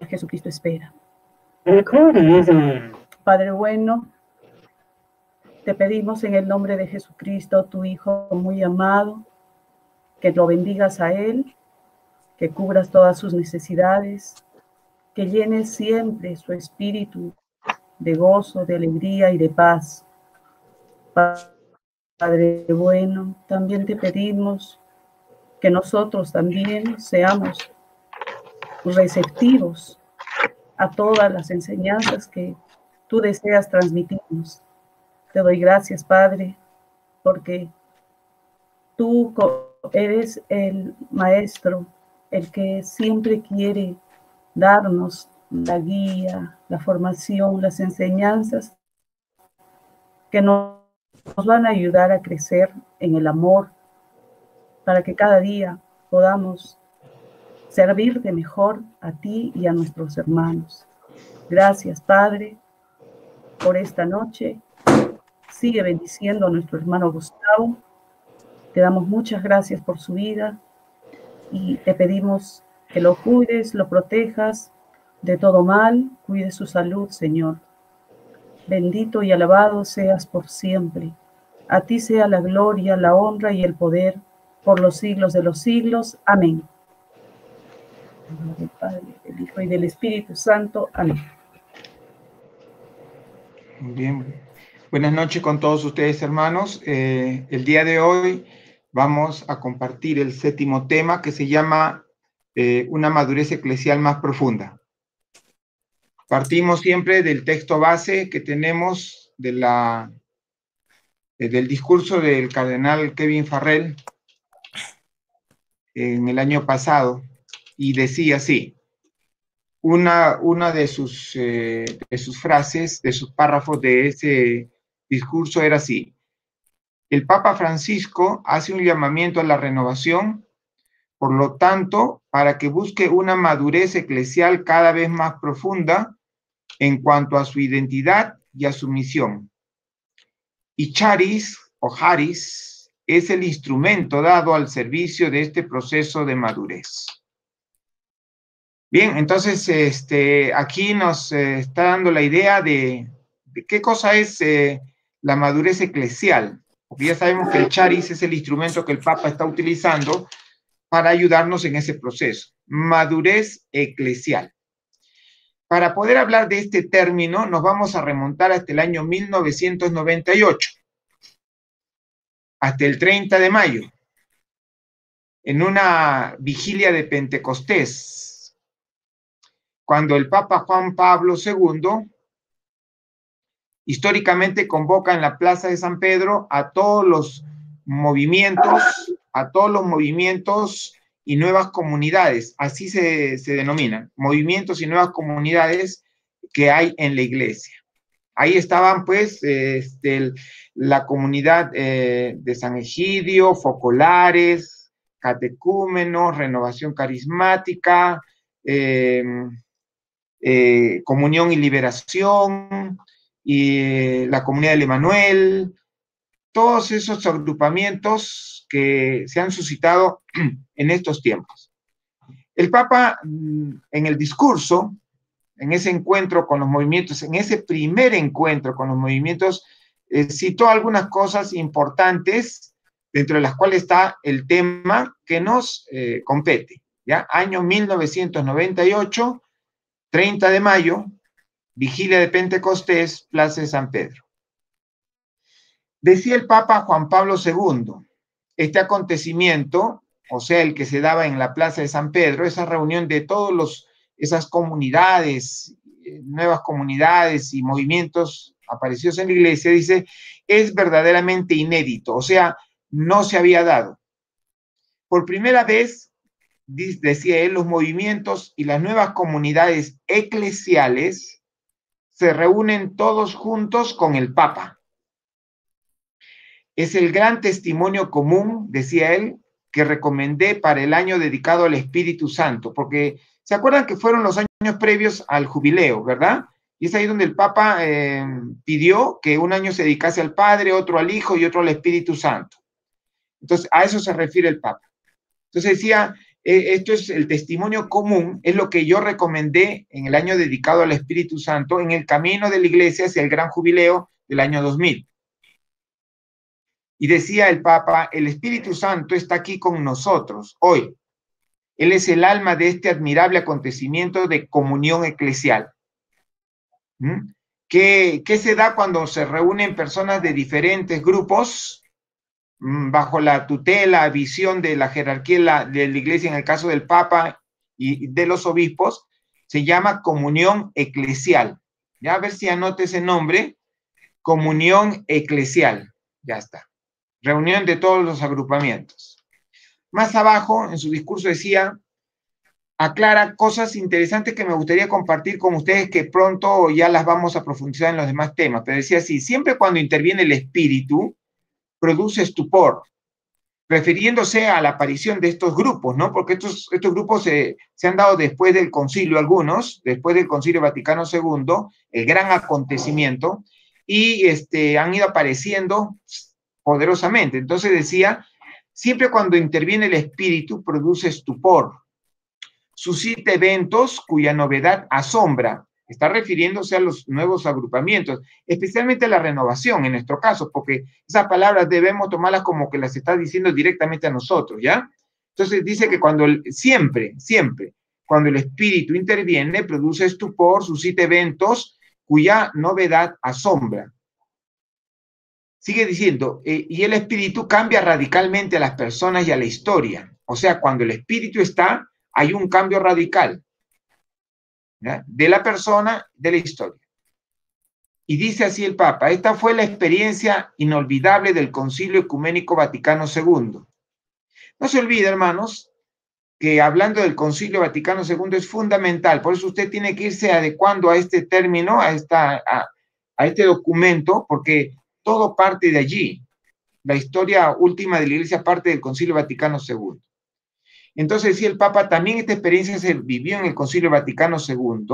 Jesucristo espera. Padre bueno, te pedimos en el nombre de Jesucristo, tu Hijo muy amado, que lo bendigas a Él, que cubras todas sus necesidades, que llenes siempre su espíritu de gozo, de alegría y de paz. Padre bueno, también te pedimos que nosotros también seamos receptivos a todas las enseñanzas que tú deseas transmitirnos. Te doy gracias, Padre, porque tú eres el Maestro, el que siempre quiere darnos la guía, la formación, las enseñanzas que nos van a ayudar a crecer en el amor, para que cada día podamos servirte mejor a ti y a nuestros hermanos. Gracias, Padre, por esta noche. Sigue bendiciendo a nuestro hermano Gustavo. Te damos muchas gracias por su vida y te pedimos que lo cuides, lo protejas de todo mal, cuide su salud, Señor. Bendito y alabado seas por siempre. A ti sea la gloria, la honra y el poder por los siglos de los siglos. Amén. En nombre del Padre, del Hijo y del Espíritu Santo. Amén. Muy bien. Buenas noches con todos ustedes, hermanos. El día de hoy vamos a compartir el 7º tema, que se llama una madurez eclesial más profunda. Partimos siempre del texto base que tenemos del discurso del cardenal Kevin Farrell en el año pasado, y decía así: una de sus frases, de sus párrafos de ese discurso era así: el Papa Francisco hace un llamamiento a la renovación, por lo tanto, para que busque una madurez eclesial cada vez más profunda en cuanto a su identidad y a su misión. Y Charis o Haris es el instrumento dado al servicio de este proceso de madurez. Bien, entonces aquí nos está dando la idea de qué cosa es la madurez eclesial, porque ya sabemos que el Charis es el instrumento que el Papa está utilizando para ayudarnos en ese proceso. Madurez eclesial. Para poder hablar de este término, nos vamos a remontar hasta el año 1998, hasta el 30 de mayo, en una vigilia de Pentecostés, cuando el Papa Juan Pablo II históricamente convoca en la Plaza de San Pedro a todos los movimientos y nuevas comunidades, así se denominan, movimientos y nuevas comunidades que hay en la iglesia. Ahí estaban pues la comunidad de San Egidio, Focolares, Catecúmenos, Renovación Carismática, Comunión y Liberación, y la comunidad del Emanuel, todos esos agrupamientos que se han suscitado en estos tiempos. El Papa, en el discurso, en ese encuentro con los movimientos, en ese primer encuentro con los movimientos, citó algunas cosas importantes, dentro de las cuales está el tema que nos compete, ¿ya? Año 1998, 30 de mayo, vigilia de Pentecostés, Plaza de San Pedro. Decía el Papa Juan Pablo II, este acontecimiento, o sea, el que se daba en la Plaza de San Pedro, esa reunión de todas esas comunidades, nuevas comunidades y movimientos aparecidos en la iglesia, dice, es verdaderamente inédito, o sea, no se había dado. Por primera vez, decía él, los movimientos y las nuevas comunidades eclesiales se reúnen todos juntos con el Papa. Es el gran testimonio común, decía él, que recomendé para el año dedicado al Espíritu Santo, porque se acuerdan que fueron los años previos al jubileo, ¿verdad? Y es ahí donde el Papa pidió que un año se dedicase al Padre, otro al Hijo y otro al Espíritu Santo. Entonces, a eso se refiere el Papa. Entonces decía, esto es el testimonio común, es lo que yo recomendé en el año dedicado al Espíritu Santo, en el camino de la iglesia hacia el gran jubileo del año 2000. Y decía el Papa, el Espíritu Santo está aquí con nosotros hoy. Él es el alma de este admirable acontecimiento de comunión eclesial. ¿Qué se da cuando se reúnen personas de diferentes grupos bajo la tutela, visión de la jerarquía de la iglesia, en el caso del Papa y de los obispos? Se llama comunión eclesial. Ya, a ver si anote ese nombre, comunión eclesial. Ya está. Reunión de todos los agrupamientos. Más abajo, en su discurso decía, aclara cosas interesantes que me gustaría compartir con ustedes, que pronto ya las vamos a profundizar en los demás temas, pero decía así, siempre cuando interviene el espíritu, produce estupor, refiriéndose a la aparición de estos grupos, ¿no? Porque estos grupos se han dado después del concilio, algunos, después del concilio Vaticano II, el gran acontecimiento, y han ido apareciendo poderosamente. Entonces decía, siempre cuando interviene el espíritu, produce estupor, suscita eventos cuya novedad asombra. Está refiriéndose a los nuevos agrupamientos, especialmente a la renovación en nuestro caso, porque esas palabras debemos tomarlas como que las está diciendo directamente a nosotros, ¿ya? Entonces dice que siempre, cuando el espíritu interviene, produce estupor, suscita eventos cuya novedad asombra. Sigue diciendo, y el espíritu cambia radicalmente a las personas y a la historia. O sea, cuando el espíritu está, hay un cambio radical, ¿ya?, de la persona, de la historia. Y dice así el Papa, esta fue la experiencia inolvidable del Concilio Ecuménico Vaticano II. No se olvide, hermanos, que hablando del Concilio Vaticano II es fundamental, por eso usted tiene que irse adecuando a este término, a este documento, porque todo parte de allí. La historia última de la Iglesia parte del Concilio Vaticano II. Entonces, decía el Papa, también esta experiencia se vivió en el Concilio Vaticano II,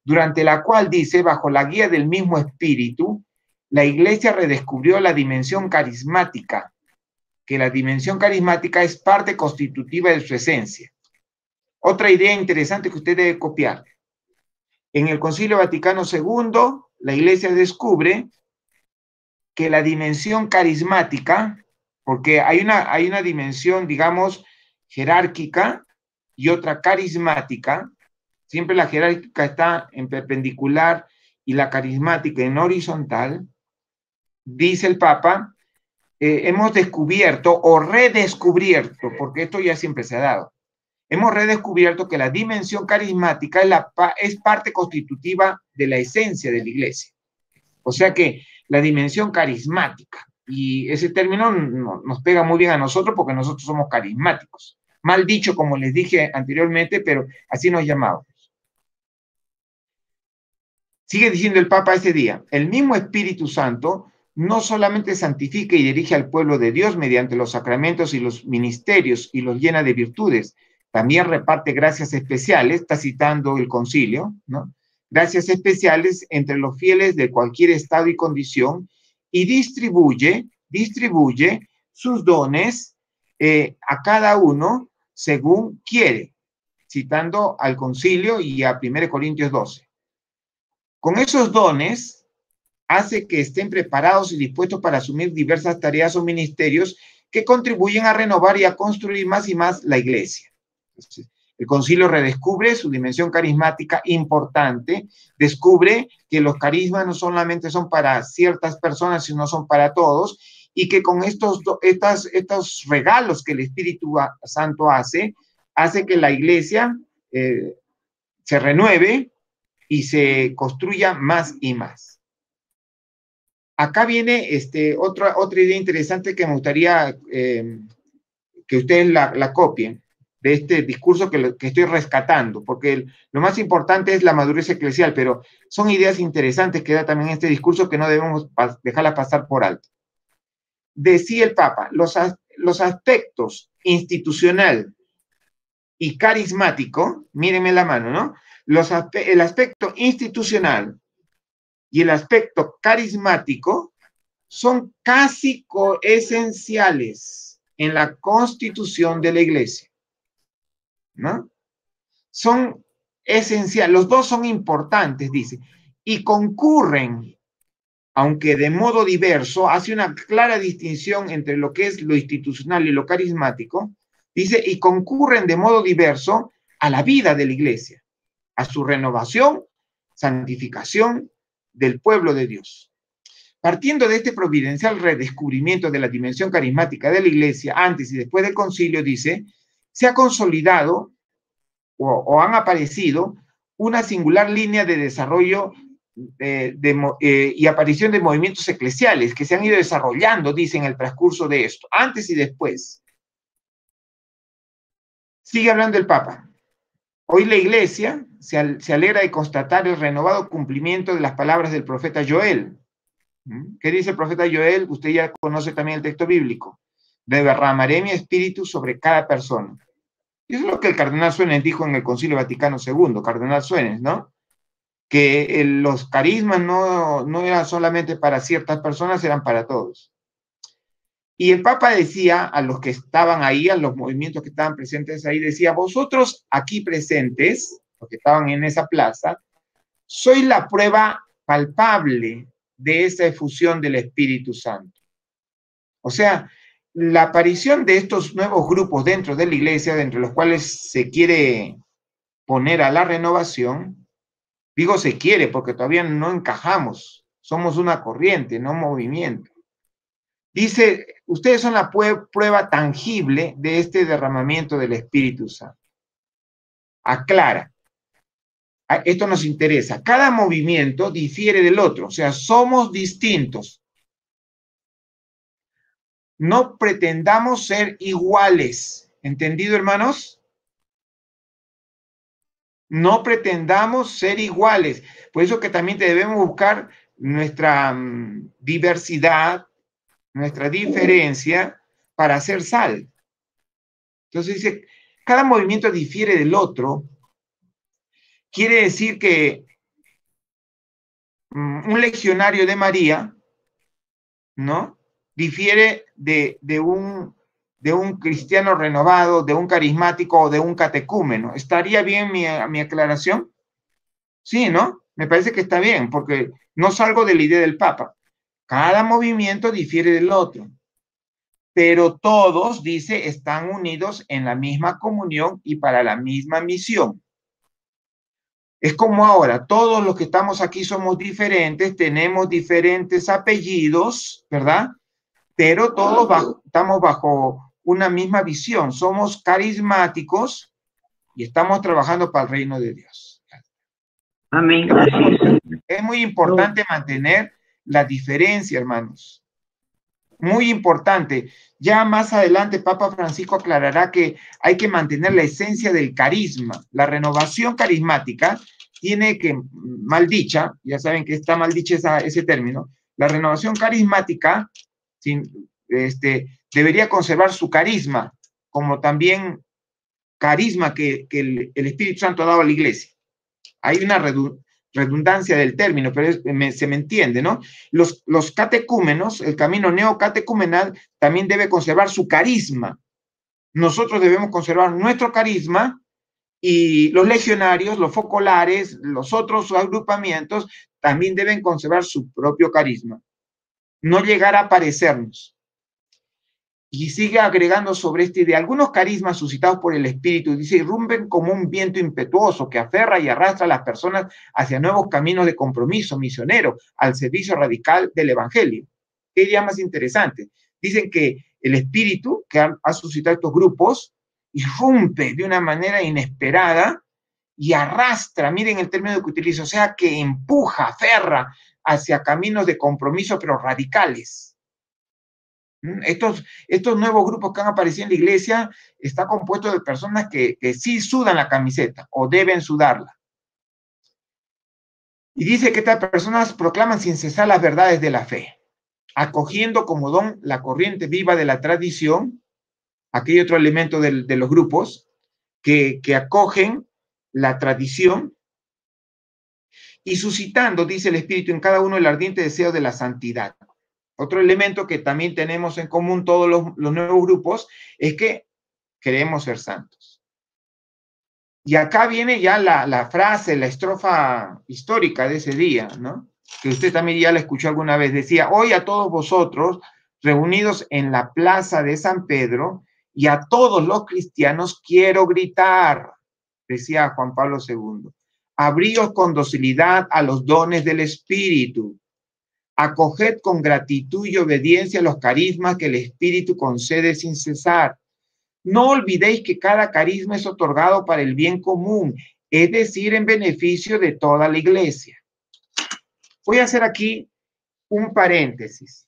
durante la cual, dice, bajo la guía del mismo espíritu, la Iglesia redescubrió la dimensión carismática, que la dimensión carismática es parte constitutiva de su esencia. Otra idea interesante que usted debe copiar. En el Concilio Vaticano II, la Iglesia descubre que la dimensión carismática, porque hay una dimensión, digamos, jerárquica y otra carismática. Siempre la jerárquica está en perpendicular y la carismática en horizontal. Dice el Papa, hemos descubierto o redescubierto, porque esto ya siempre se ha dado, hemos redescubierto que la dimensión carismática es parte constitutiva de la esencia de la Iglesia. O sea que la dimensión carismática, y ese término nos pega muy bien a nosotros porque nosotros somos carismáticos. Mal dicho, como les dije anteriormente, pero así nos llamamos. Sigue diciendo el Papa ese día, el mismo Espíritu Santo no solamente santifica y dirige al pueblo de Dios mediante los sacramentos y los ministerios y los llena de virtudes, también reparte gracias especiales, está citando el concilio, ¿no? Gracias especiales entre los fieles de cualquier estado y condición, y distribuye sus dones a cada uno según quiere, citando al concilio y a 1 Corintios 12. Con esos dones hace que estén preparados y dispuestos para asumir diversas tareas o ministerios que contribuyen a renovar y a construir más y más la iglesia. Entonces, el concilio redescubre su dimensión carismática importante, descubre que los carismas no solamente son para ciertas personas, sino son para todos, y que con estos regalos que el Espíritu Santo hace que la iglesia se renueve y se construya más y más. Acá viene otra idea interesante que me gustaría que ustedes la copien, de este discurso que estoy rescatando, porque lo más importante es la madurez eclesial, pero son ideas interesantes que da también este discurso que no debemos dejarla pasar por alto. Decía el Papa, los aspectos institucional y carismático, mírenme la mano, ¿no? El aspecto institucional y el aspecto carismático son casi coesenciales en la constitución de la iglesia. ¿no? Son esenciales, los dos son importantes, dice, y concurren, aunque de modo diverso, hace una clara distinción entre lo que es lo institucional y lo carismático, dice, y concurren de modo diverso a la vida de la iglesia, a su renovación, santificación del pueblo de Dios. Partiendo de este providencial redescubrimiento de la dimensión carismática de la iglesia antes y después del concilio, dice, se ha consolidado o han aparecido una singular línea de desarrollo y aparición de movimientos eclesiales que se han ido desarrollando, dice, en el transcurso de esto, antes y después. Sigue hablando el Papa. Hoy la iglesia se alegra de constatar el renovado cumplimiento de las palabras del profeta Joel. ¿Qué dice el profeta Joel? Usted ya conoce también el texto bíblico. Derramaré mi espíritu sobre cada persona. Y eso es lo que el cardenal Suenes dijo en el Concilio Vaticano II, cardenal Suenes, ¿no? Que los carismas no eran solamente para ciertas personas, eran para todos. Y el Papa decía a los que estaban ahí, a los movimientos que estaban presentes ahí, decía, vosotros aquí presentes, los que estaban en esa plaza, sois la prueba palpable de esa efusión del Espíritu Santo. O sea, la aparición de estos nuevos grupos dentro de la iglesia, dentro de los cuales se quiere poner a la renovación, digo se quiere porque todavía no encajamos, somos una corriente, no un movimiento. Dice, ustedes son la prueba tangible de este derramamiento del Espíritu Santo. Aclara, esto nos interesa, cada movimiento difiere del otro, o sea, somos distintos. No pretendamos ser iguales. ¿Entendido, hermanos? No pretendamos ser iguales. Por eso que también debemos buscar nuestra diversidad, nuestra diferencia para hacer sal. Entonces dice, cada movimiento difiere del otro. Quiere decir que un legionario de María, ¿no? Difiere de un cristiano renovado, de un carismático o de un catecúmeno. ¿Estaría bien mi aclaración? Sí, ¿no? Me parece que está bien, porque no salgo de la idea del Papa. Cada movimiento difiere del otro, pero todos, dice, están unidos en la misma comunión y para la misma misión. Es como ahora, todos los que estamos aquí somos diferentes, tenemos diferentes apellidos, ¿verdad? Pero todos estamos bajo una misma visión, somos carismáticos y estamos trabajando para el reino de Dios. Amén. Es muy importante mantener la diferencia, hermanos. Muy importante. Ya más adelante Papa Francisco aclarará que hay que mantener la esencia del carisma. La renovación carismática tiene que, mal dicha, ya saben que está mal dicho ese término, la renovación carismática debería conservar su carisma, como también carisma que el Espíritu Santo ha dado a la iglesia. Hay una redundancia del término, pero se me entiende, ¿no? Los catecúmenos, el camino neocatecumenal, también debe conservar su carisma. Nosotros debemos conservar nuestro carisma y los legionarios, los focolares, los otros agrupamientos también deben conservar su propio carisma. No llegar a parecernos. Y sigue agregando sobre este de algunos carismas suscitados por el Espíritu, dice, irrumpen como un viento impetuoso que aferra y arrastra a las personas hacia nuevos caminos de compromiso misionero, al servicio radical del Evangelio. ¿Qué idea más interesante? Dicen que el Espíritu que ha suscitado estos grupos irrumpe de una manera inesperada y arrastra, miren el término que utilizo, o sea, que empuja, aferra hacia caminos de compromiso, pero radicales. Estos nuevos grupos que han aparecido en la iglesia están compuestos de personas que sí sudan la camiseta o deben sudarla. Y dice que estas personas proclaman sin cesar las verdades de la fe, acogiendo como don la corriente viva de la tradición, aquí hay otro elemento de los grupos, que acogen la tradición y suscitando, dice el Espíritu, en cada uno el ardiente deseo de la santidad. Otro elemento que también tenemos en común todos los nuevos grupos es que queremos ser santos. Y acá viene ya la frase, la estrofa histórica de ese día, ¿no? Que usted también ya la escuchó alguna vez. Decía, hoy a todos vosotros, reunidos en la plaza de San Pedro, y a todos los cristianos quiero gritar, decía Juan Pablo II, abríos con docilidad a los dones del Espíritu, acoged con gratitud y obediencia los carismas que el Espíritu concede sin cesar. No olvidéis que cada carisma es otorgado para el bien común, es decir, en beneficio de toda la iglesia. Voy a hacer aquí un paréntesis.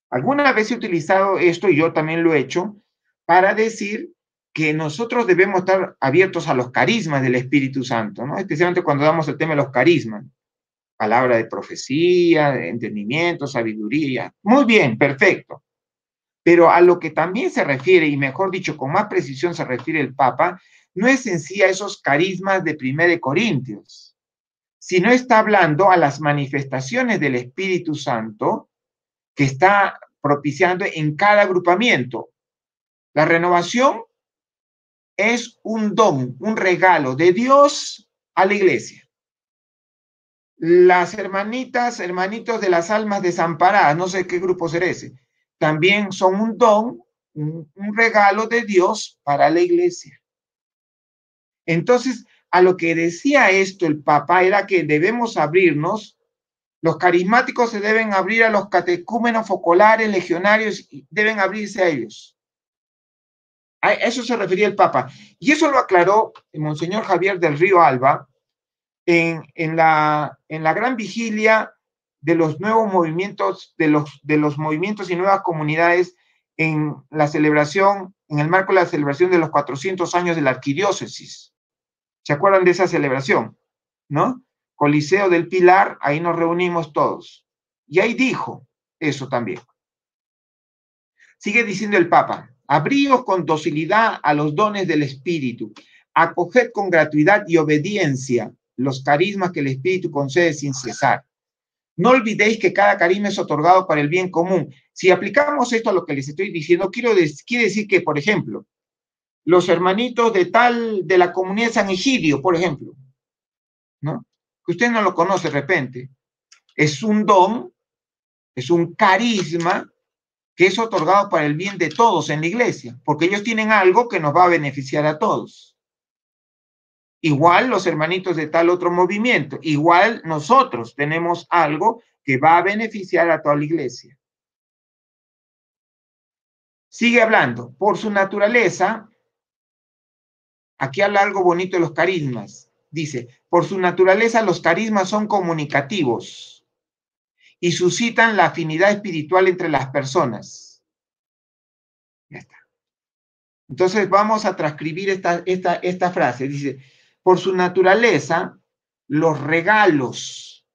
Alguna vez he utilizado esto, y yo también lo he hecho, para decir que nosotros debemos estar abiertos a los carismas del Espíritu Santo, ¿no? Especialmente cuando damos el tema de los carismas. Palabra de profecía, de entendimiento, sabiduría. Muy bien, perfecto. Pero a lo que también se refiere, y mejor dicho, con más precisión se refiere el Papa, no es en sí a esos carismas de 1 Corintios, sino está hablando a las manifestaciones del Espíritu Santo que está propiciando en cada agrupamiento. La renovación es un don, un regalo de Dios a la iglesia. Las hermanitas, hermanitos de las almas desamparadas, no sé qué grupo será ese, también son un don, un regalo de Dios para la iglesia. Entonces, a lo que decía esto el Papa era que debemos abrirnos, los carismáticos se deben abrir a los catecúmenos focolares, legionarios, y deben abrirse a ellos. A eso se refería el Papa. Y eso lo aclaró el Monseñor Javier del Río Alba en la gran vigilia de los nuevos movimientos, de los movimientos y nuevas comunidades en la celebración, en el marco de la celebración de los 400 años de la arquidiócesis. ¿Se acuerdan de esa celebración? ¿No? Coliseo del Pilar, ahí nos reunimos todos. Y ahí dijo eso también. Sigue diciendo el Papa, abríos con docilidad a los dones del Espíritu, acoged con gratuidad y obediencia los carismas que el Espíritu concede sin cesar. No olvidéis que cada carisma es otorgado para el bien común. Si aplicamos esto a lo que les estoy diciendo, quiere decir que, por ejemplo, los hermanitos de la comunidad de San Egidio, por ejemplo, ¿no? Que usted no lo conoce de repente, es un don, es un carisma que es otorgado para el bien de todos en la iglesia, porque ellos tienen algo que nos va a beneficiar a todos. Igual los hermanitos de tal otro movimiento, igual nosotros tenemos algo que va a beneficiar a toda la iglesia. Sigue hablando, por su naturaleza, aquí habla algo bonito de los carismas. Dice, por su naturaleza los carismas son comunicativos y suscitan la afinidad espiritual entre las personas. Ya está. Entonces vamos a transcribir esta frase. Dice, por su naturaleza, los regalos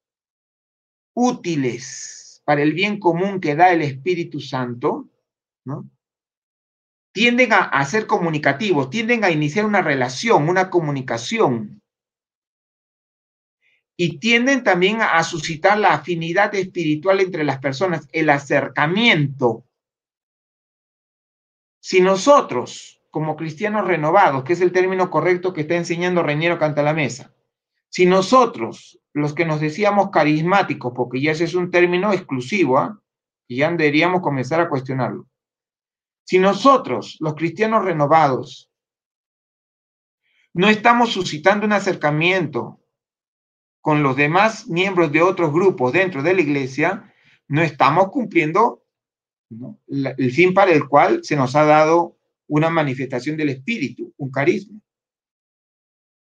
útiles para el bien común que da el Espíritu Santo, ¿no? Tienden a ser comunicativos, tienden a iniciar una relación, una comunicación. Y tienden también a suscitar la afinidad espiritual entre las personas, el acercamiento. Si nosotros, como cristianos renovados, que es el término correcto que está enseñando Reñero Cantalamesa, si nosotros, los que nos decíamos carismáticos, porque ya ese es un término exclusivo, ¿eh? Y ya deberíamos comenzar a cuestionarlo. Si nosotros, los cristianos renovados, no estamos suscitando un acercamiento con los demás miembros de otros grupos dentro de la iglesia, no estamos cumpliendo, ¿no?, el fin para el cual se nos ha dado una manifestación del Espíritu, un carisma.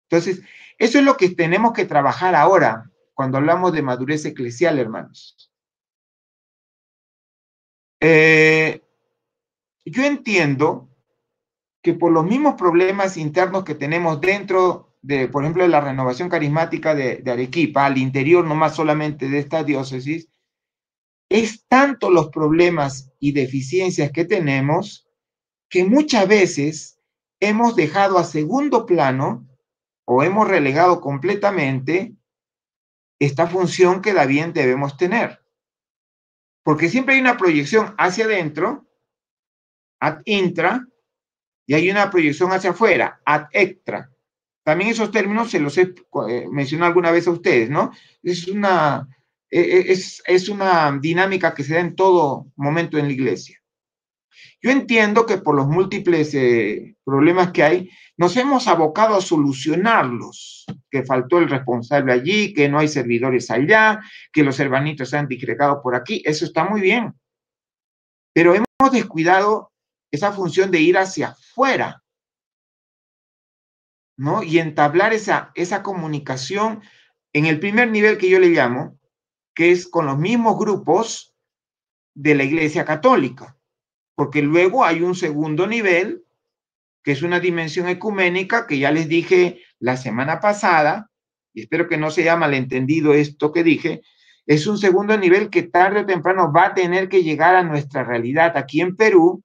Entonces, eso es lo que tenemos que trabajar ahora cuando hablamos de madurez eclesial, hermanos. Yo entiendo que por los mismos problemas internos que tenemos dentro de, por ejemplo, de la renovación carismática de Arequipa, al interior nomás solamente de esta diócesis, es tanto los problemas y deficiencias que tenemos que muchas veces hemos dejado a segundo plano o hemos relegado completamente esta función que también debemos tener. Porque siempre hay una proyección hacia adentro, ad intra, y hay una proyección hacia afuera, ad extra. También esos términos se los he mencionado alguna vez a ustedes, ¿no? Es una dinámica que se da en todo momento en la iglesia. Yo entiendo que por los múltiples problemas que hay, nos hemos abocado a solucionarlos, que faltó el responsable allí, que no hay servidores allá, que los hermanitos se han disgregado por aquí, eso está muy bien. Pero hemos descuidado esa función de ir hacia afuera, ¿no? Y entablar esa comunicación en el primer nivel que yo le llamo, que es con los mismos grupos de la Iglesia Católica, porque luego hay un segundo nivel, que es una dimensión ecuménica, que ya les dije la semana pasada, y espero que no se haya malentendido esto que dije, es un segundo nivel que tarde o temprano va a tener que llegar a nuestra realidad aquí en Perú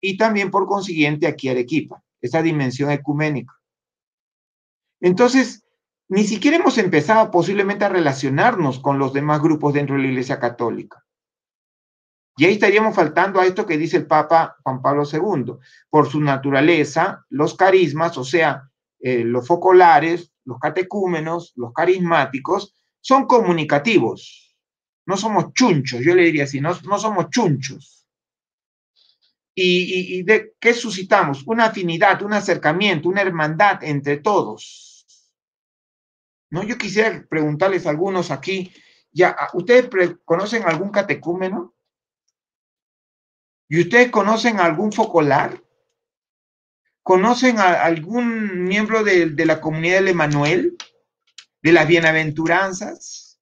y también por consiguiente aquí a Arequipa, esa dimensión ecuménica. Entonces, ni siquiera hemos empezado posiblemente a relacionarnos con los demás grupos dentro de la Iglesia Católica. Y ahí estaríamos faltando a esto que dice el Papa Juan Pablo II. Por su naturaleza, los carismas, o sea, los focolares, los catecúmenos, los carismáticos, son comunicativos. No somos chunchos, yo le diría así, no somos chunchos. ¿Y de qué suscitamos? Una afinidad, un acercamiento, una hermandad entre todos. ¿No? Yo quisiera preguntarles a algunos aquí, ya, ¿ustedes conocen algún catecúmeno? ¿Y ustedes conocen algún focolar? ¿Conocen a algún miembro de la comunidad del Emanuel? ¿De las bienaventuranzas?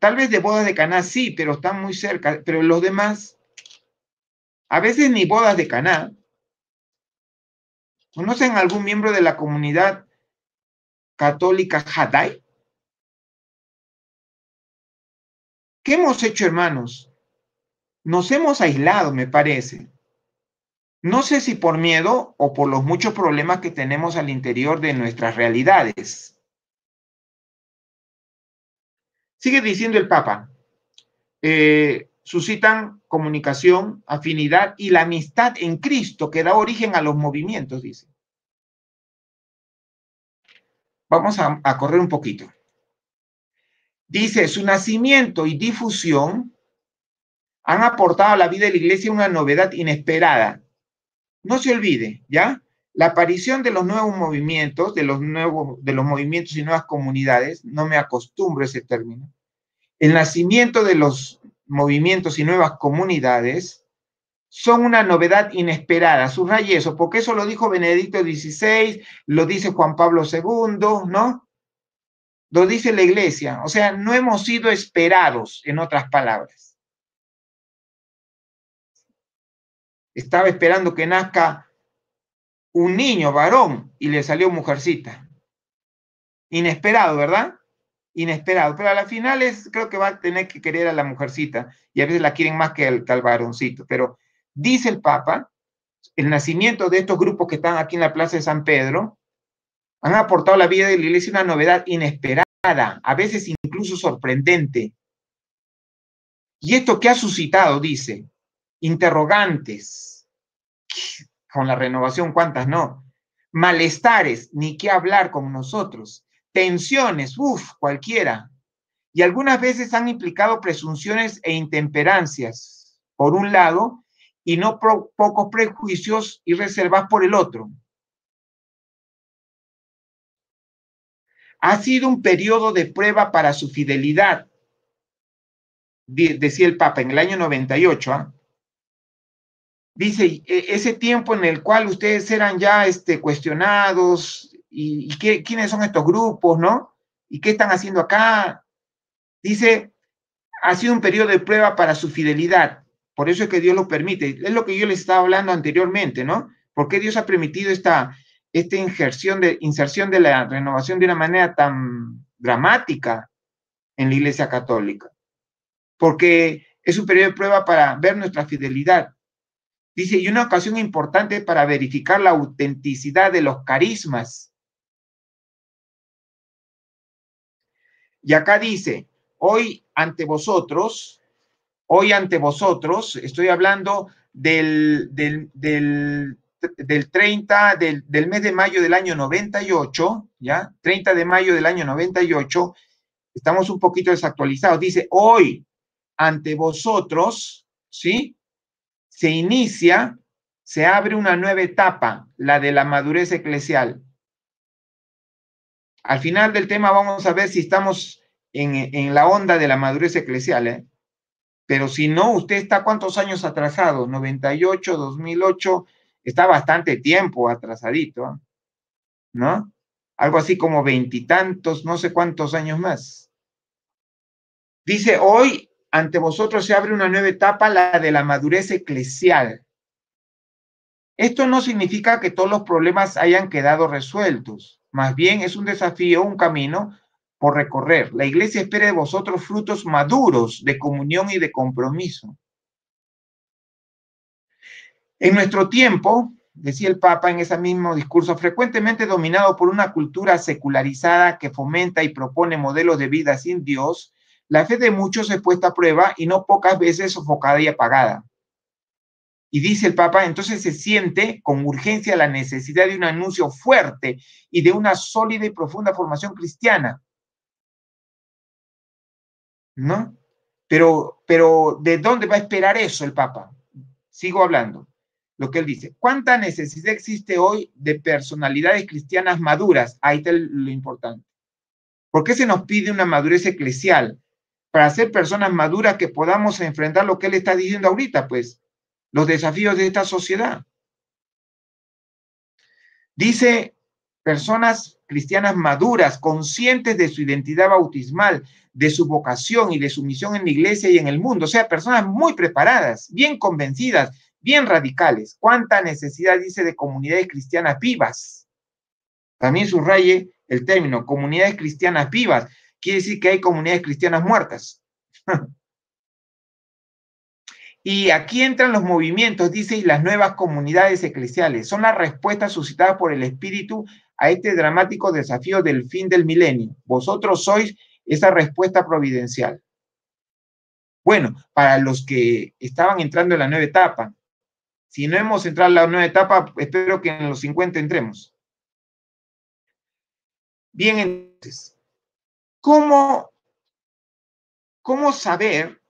Tal vez de bodas de Caná sí, pero están muy cerca. Pero los demás, a veces ni bodas de Caná. ¿Conocen algún miembro de la comunidad católica Hadai? ¿Qué hemos hecho, hermanos? Nos hemos aislado, me parece. No sé si por miedo o por los muchos problemas que tenemos al interior de nuestras realidades. Sigue diciendo el Papa, suscitan comunicación, afinidad y la amistad en Cristo que da origen a los movimientos, dice. Vamos a correr un poquito. Dice, su nacimiento y difusión han aportado a la vida de la iglesia una novedad inesperada. No se olvide, ¿ya? La aparición de los nuevos movimientos, de los movimientos y nuevas comunidades, no me acostumbro a ese término. El nacimiento de los movimientos y nuevas comunidades son una novedad inesperada. Subraye eso, porque eso lo dijo Benedicto XVI, lo dice Juan Pablo II, ¿no? Lo dice la Iglesia. O sea, no hemos sido esperados, en otras palabras. Estaba esperando que nazca un niño varón y le salió mujercita. Inesperado, ¿verdad? Inesperado. Pero a la final creo que va a tener que querer a la mujercita y a veces la quieren más que al varoncito. Pero dice el Papa, el nacimiento de estos grupos que están aquí en la Plaza de San Pedro han aportado a la vida de la iglesia una novedad inesperada, a veces incluso sorprendente. ¿Y esto qué ha suscitado? Dice, interrogantes. Con la renovación, ¿cuántas no? Malestares, ni qué hablar con nosotros. Tensiones, cualquiera. Y algunas veces han implicado presunciones e intemperancias, por un lado, y no pocos prejuicios y reservas por el otro. Ha sido un periodo de prueba para su fidelidad, decía el Papa en el año 98, ¿eh? Dice, ese tiempo en el cual ustedes eran ya cuestionados, y quiénes son estos grupos, ¿no? ¿Y qué están haciendo acá? Dice, ha sido un periodo de prueba para su fidelidad. Por eso es que Dios lo permite. Es lo que yo les estaba hablando anteriormente, ¿no? ¿Por qué Dios ha permitido esta inserción de la renovación de una manera tan dramática en la Iglesia Católica? Porque es un periodo de prueba para ver nuestra fidelidad. Dice, y una ocasión importante para verificar la autenticidad de los carismas. Y acá dice, hoy ante vosotros, estoy hablando del del 30, del mes de mayo del año 98, ¿ya? 30 de mayo del año 98, estamos un poquito desactualizados. Dice, hoy, ante vosotros, ¿sí? Se inicia, se abre una nueva etapa, la de la madurez eclesial. Al final del tema vamos a ver si estamos en la onda de la madurez eclesial, ¿eh? Pero si no, usted está ¿cuántos años atrasado? 98, 2008, está bastante tiempo atrasadito, ¿no? Algo así como veintitantos, no sé cuántos años más. Dice, hoy ante vosotros se abre una nueva etapa, la de la madurez eclesial. Esto no significa que todos los problemas hayan quedado resueltos. Más bien es un desafío, un camino por recorrer. La iglesia espera de vosotros frutos maduros de comunión y de compromiso. En nuestro tiempo, decía el Papa en ese mismo discurso, frecuentemente dominado por una cultura secularizada que fomenta y propone modelos de vida sin Dios, la fe de muchos es puesta a prueba y no pocas veces sofocada y apagada. Y dice el Papa, entonces se siente con urgencia la necesidad de un anuncio fuerte y de una sólida y profunda formación cristiana, ¿no? Pero ¿de dónde va a esperar eso el Papa? Sigo hablando. Lo que él dice, ¿cuánta necesidad existe hoy de personalidades cristianas maduras? Ahí está lo importante. ¿Por qué se nos pide una madurez eclesial? Para ser personas maduras que podamos enfrentar lo que él está diciendo ahorita, pues, los desafíos de esta sociedad. Dice, personas cristianas maduras, conscientes de su identidad bautismal, de su vocación y de su misión en la iglesia y en el mundo. O sea, personas muy preparadas, bien convencidas, bien radicales. ¿Cuánta necesidad dice de comunidades cristianas vivas? También subraye el término, comunidades cristianas vivas. Quiere decir que hay comunidades cristianas muertas. Y aquí entran los movimientos, dice, y las nuevas comunidades eclesiales. Son las respuestas suscitadas por el Espíritu a este dramático desafío del fin del milenio. Vosotros sois esa respuesta providencial. Bueno, para los que estaban entrando en la nueva etapa, si no hemos entrado en la nueva etapa, espero que en los 50 entremos. Bien, entonces, ¿cómo saber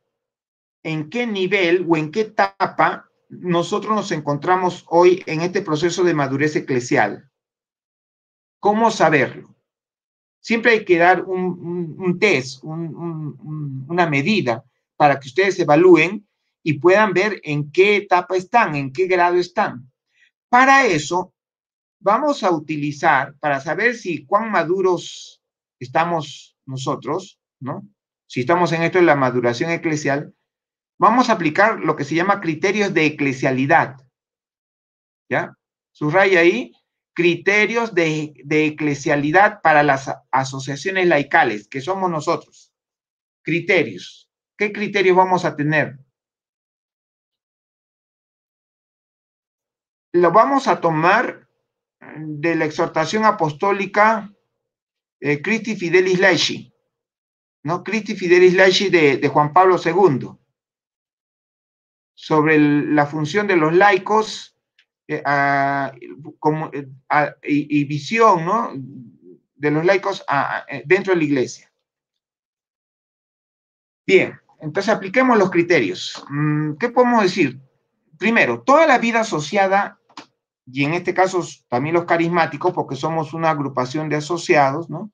en qué nivel o en qué etapa nosotros nos encontramos hoy en este proceso de madurez eclesial? ¿Cómo saberlo? Siempre hay que dar un test, una medida para que ustedes evalúen y puedan ver en qué etapa están, en qué grado están. Para eso, vamos a utilizar, para saber si cuán maduros estamos nosotros, ¿no? Si estamos en esto de la maduración eclesial, vamos a aplicar lo que se llama criterios de eclesialidad. ¿Ya? Subraya ahí, criterios de eclesialidad para las asociaciones laicales, que somos nosotros. Criterios. ¿Qué criterios vamos a tener? Lo vamos a tomar de la exhortación apostólica Christi Fidelis Laici, ¿no? Christi Fidelis Laici de Juan Pablo II, sobre la función de los laicos y visión, ¿no?, de los laicos dentro de la iglesia. Bien, entonces apliquemos los criterios. ¿Qué podemos decir? Primero, toda la vida asociada, y en este caso también los carismáticos, porque somos una agrupación de asociados, ¿no?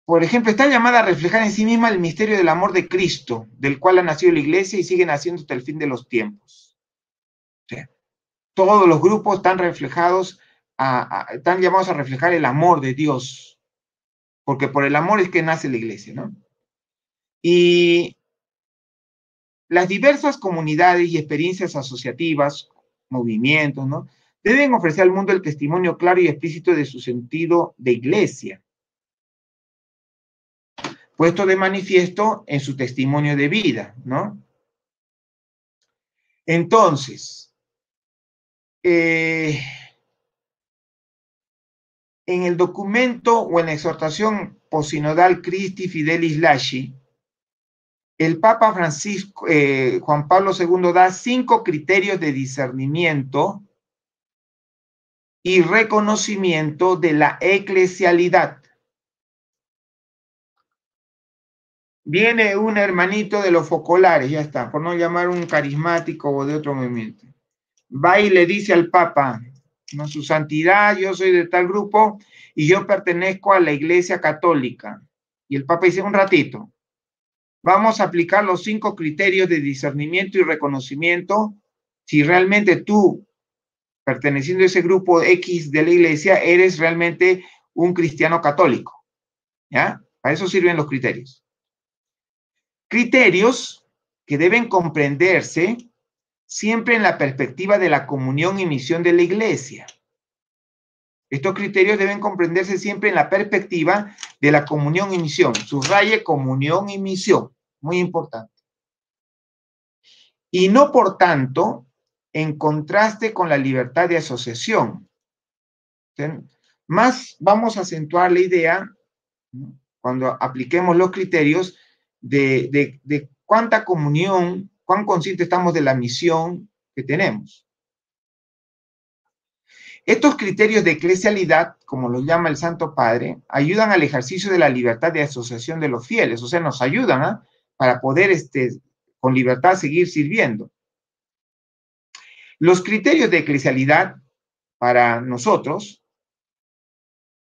Por ejemplo, está llamada a reflejar en sí misma el misterio del amor de Cristo, del cual ha nacido la iglesia y sigue naciendo hasta el fin de los tiempos. O sea, todos los grupos están reflejados, están llamados a reflejar el amor de Dios, porque por el amor es que nace la iglesia, ¿no? Y las diversas comunidades y experiencias asociativas, movimientos, ¿no?, deben ofrecer al mundo el testimonio claro y explícito de su sentido de iglesia, puesto de manifiesto en su testimonio de vida, ¿no? Entonces, en el documento o en la exhortación posinodal Christi Fidelis Laici, el Papa Francisco, Juan Pablo II da 5 criterios de discernimiento y reconocimiento de la eclesialidad. Viene un hermanito de los focolares, ya está, por no llamar un carismático o de otro movimiento. Va y le dice al Papa, no, su santidad, yo soy de tal grupo y yo pertenezco a la Iglesia Católica. Y el Papa dice, un ratito, vamos a aplicar los 5 criterios de discernimiento y reconocimiento si realmente tú, perteneciendo a ese grupo X de la Iglesia, eres realmente un cristiano católico. ¿Ya? Para eso sirven los criterios. Criterios que deben comprenderse siempre en la perspectiva de la comunión y misión de la Iglesia. Estos criterios deben comprenderse siempre en la perspectiva de la comunión y misión. Subraye comunión y misión. Muy importante. Y no, por tanto, en contraste con la libertad de asociación. Más vamos a acentuar la idea, ¿no?, cuando apliquemos los criterios de cuánta comunión, cuán conscientes estamos de la misión que tenemos. Estos criterios de eclesialidad, como los llama el Santo Padre, ayudan al ejercicio de la libertad de asociación de los fieles, o sea, nos ayudan para poder con libertad seguir sirviendo. Los criterios de eclesialidad para nosotros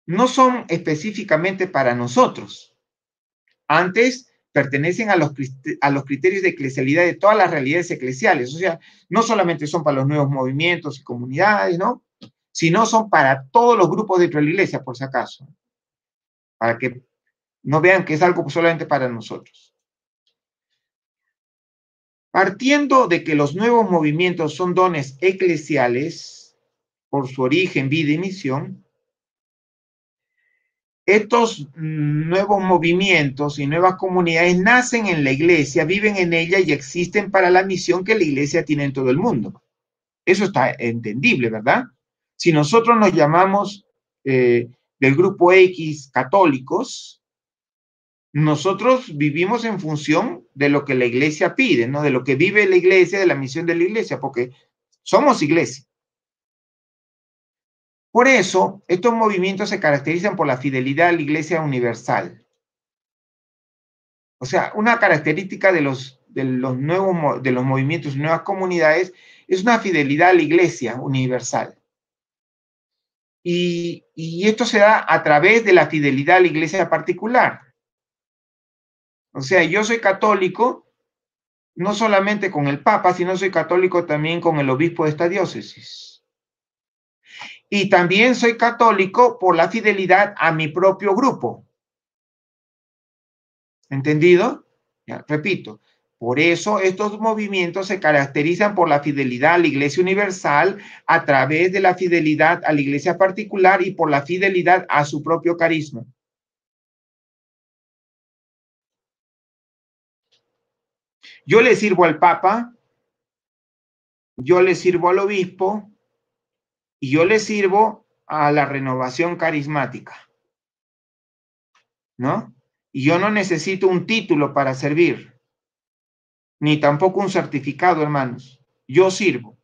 no son específicamente para nosotros. Antes pertenecen a los criterios de eclesialidad de todas las realidades eclesiales. O sea, no solamente son para los nuevos movimientos y comunidades, ¿no?, sino son para todos los grupos dentro de la iglesia, por si acaso. Para que no vean que es algo solamente para nosotros. Partiendo de que los nuevos movimientos son dones eclesiales por su origen, vida y misión, estos nuevos movimientos y nuevas comunidades nacen en la iglesia, viven en ella y existen para la misión que la iglesia tiene en todo el mundo. Eso está entendible, ¿verdad? Si nosotros nos llamamos del grupo X católicos, nosotros vivimos en función de lo que la iglesia pide, ¿no?, de lo que vive la iglesia, de la misión de la iglesia, porque somos iglesia. Por eso, estos movimientos se caracterizan por la fidelidad a la Iglesia universal. O sea, una característica de los movimientos y nuevas comunidades es una fidelidad a la Iglesia universal. Y esto se da a través de la fidelidad a la Iglesia particular. O sea, yo soy católico no solamente con el Papa, sino soy católico también con el obispo de esta diócesis. Y también soy católico por la fidelidad a mi propio grupo. ¿Entendido? Ya, repito, por eso estos movimientos se caracterizan por la fidelidad a la Iglesia universal a través de la fidelidad a la Iglesia particular y por la fidelidad a su propio carisma. Yo le sirvo al Papa, yo le sirvo al obispo, y yo le sirvo a la renovación carismática, ¿no? Y yo no necesito un título para servir, ni tampoco un certificado, hermanos. Yo sirvo.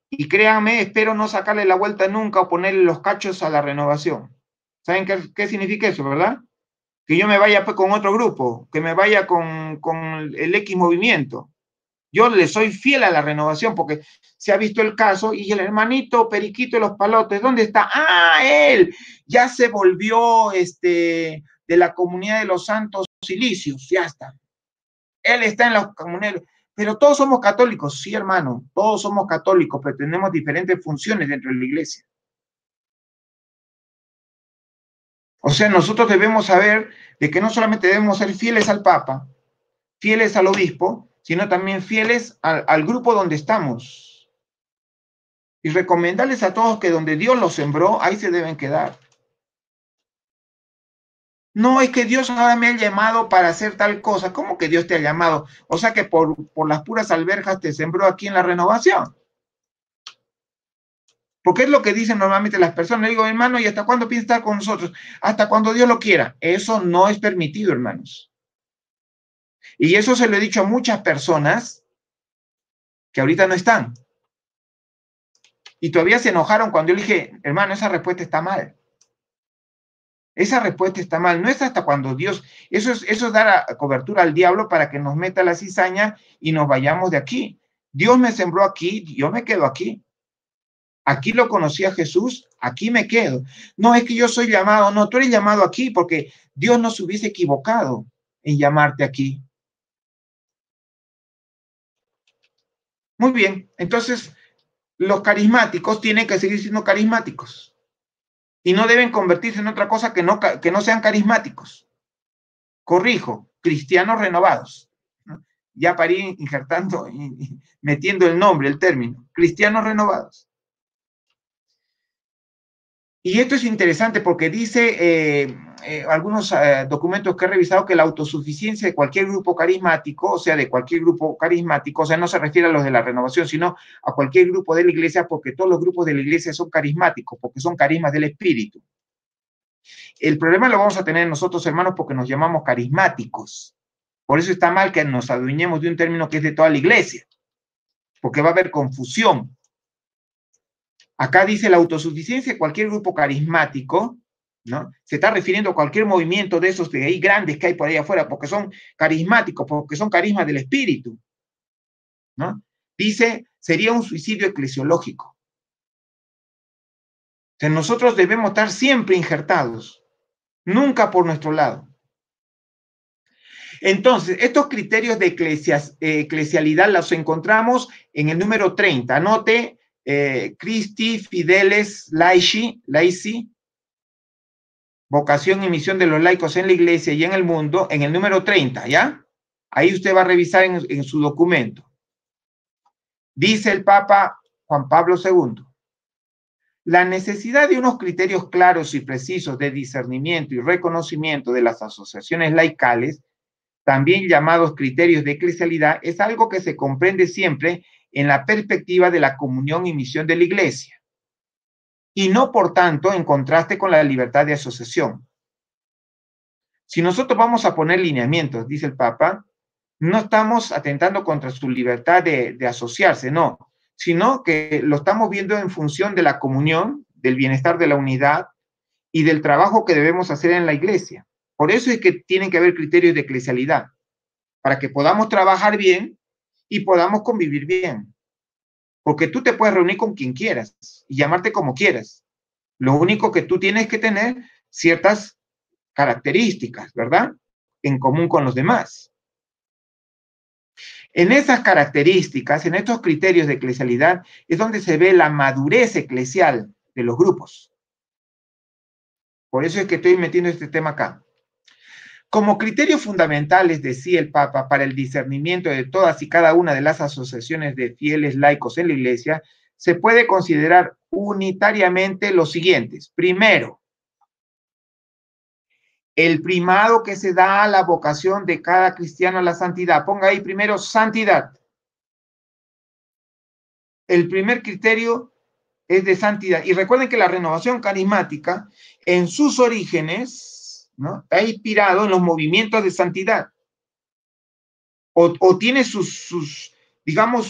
Y créanme, espero no sacarle la vuelta nunca o ponerle los cachos a la renovación. ¿Saben qué significa eso, verdad? Que yo me vaya pues, con otro grupo, que me vaya con el X movimiento. Yo le soy fiel a la renovación porque se ha visto el caso y el hermanito Periquito de los Palotes, ¿dónde está? ¡Ah, él! Ya se volvió de la comunidad de los santos silicios, ya está. Él está en la comunidad, pero todos somos católicos, sí, hermano, todos somos católicos, pero tenemos diferentes funciones dentro de la iglesia. O sea, nosotros debemos saber de que no solamente debemos ser fieles al Papa, fieles al obispo, sino también fieles al grupo donde estamos. Y recomendarles a todos que donde Dios los sembró, ahí se deben quedar. No, es que Dios ahora me ha llamado para hacer tal cosa. ¿Cómo que Dios te ha llamado? O sea que por las puras alberjas te sembró aquí en la renovación. Porque es lo que dicen normalmente las personas. Le digo, hermano, ¿y hasta cuándo piensa estar con nosotros? Hasta cuando Dios lo quiera. Eso no es permitido, hermanos. Y eso se lo he dicho a muchas personas que ahorita no están. Y todavía se enojaron cuando yo le dije, hermano, esa respuesta está mal. Esa respuesta está mal. No es hasta cuando Dios... Eso es dar cobertura al diablo para que nos meta la cizaña y nos vayamos de aquí. Dios me sembró aquí, yo me quedo aquí. Aquí lo conocí a Jesús, aquí me quedo. No es que yo soy llamado, no, tú eres llamado aquí porque Dios no se hubiese equivocado en llamarte aquí. Muy bien, entonces los carismáticos tienen que seguir siendo carismáticos y no deben convertirse en otra cosa que no sean carismáticos. Corrijo, cristianos renovados. Ya parí injertando y metiendo el nombre, el término, cristianos renovados. Y esto es interesante porque dice algunos documentos que he revisado que la autosuficiencia de cualquier grupo carismático, o sea, de cualquier grupo carismático, o sea, no se refiere a los de la renovación, sino a cualquier grupo de la iglesia, porque todos los grupos de la iglesia son carismáticos, porque son carismas del espíritu. El problema lo vamos a tener nosotros, hermanos, porque nos llamamos carismáticos. Por eso está mal que nos adueñemos de un término que es de toda la iglesia, porque va a haber confusión. Acá dice la autosuficiencia de cualquier grupo carismático, ¿no? Se está refiriendo a cualquier movimiento de esos de ahí grandes que hay por ahí afuera, porque son carismáticos, porque son carismas del espíritu, ¿no? Dice, sería un suicidio eclesiológico. O sea, nosotros debemos estar siempre injertados, nunca por nuestro lado. Entonces, estos criterios de eclesialidad los encontramos en el número 30. Anote, Christi Fideles Laici, vocación y misión de los laicos en la iglesia y en el mundo, en el número 30, ¿ya? Ahí usted va a revisar en su documento. Dice el Papa Juan Pablo II, la necesidad de unos criterios claros y precisos de discernimiento y reconocimiento de las asociaciones laicales, también llamados criterios de eclesialidad, es algo que se comprende siempre en la perspectiva de la comunión y misión de la iglesia, y no, por tanto, en contraste con la libertad de asociación. Si nosotros vamos a poner lineamientos, dice el Papa, no estamos atentando contra su libertad de asociarse, no, sino que lo estamos viendo en función de la comunión, del bienestar de la unidad y del trabajo que debemos hacer en la iglesia. Por eso es que tienen que haber criterios de eclesialidad, para que podamos trabajar bien y podamos convivir bien. Porque tú te puedes reunir con quien quieras y llamarte como quieras. Lo único que tú tienes que tener ciertas características, ¿verdad? En común con los demás. En esas características, en estos criterios de eclesialidad, es donde se ve la madurez eclesial de los grupos. Por eso es que estoy metiendo este tema acá. Como criterios fundamentales, decía el Papa, para el discernimiento de todas y cada una de las asociaciones de fieles laicos en la Iglesia, se puede considerar unitariamente los siguientes. Primero, el primado que se da a la vocación de cada cristiano a la santidad. Ponga ahí primero santidad. El primer criterio es de santidad. Y recuerden que la renovación carismática, en sus orígenes, ¿no?, está inspirado en los movimientos de santidad. O tiene digamos,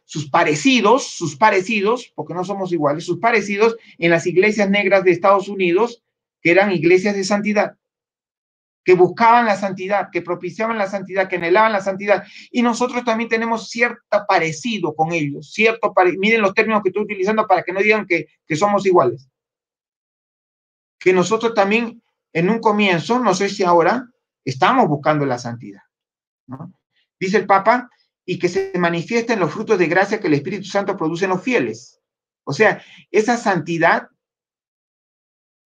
sus parecidos, porque no somos iguales, sus parecidos en las iglesias negras de Estados Unidos, que eran iglesias de santidad, que buscaban la santidad, que propiciaban la santidad, que anhelaban la santidad. Y nosotros también tenemos cierto parecido con ellos, miren los términos que estoy utilizando para que no digan que somos iguales. Que nosotros también, en un comienzo, no sé si ahora, estamos buscando la santidad, ¿no? Dice el Papa, y que se manifiesten los frutos de gracia que el Espíritu Santo produce en los fieles. O sea, esa santidad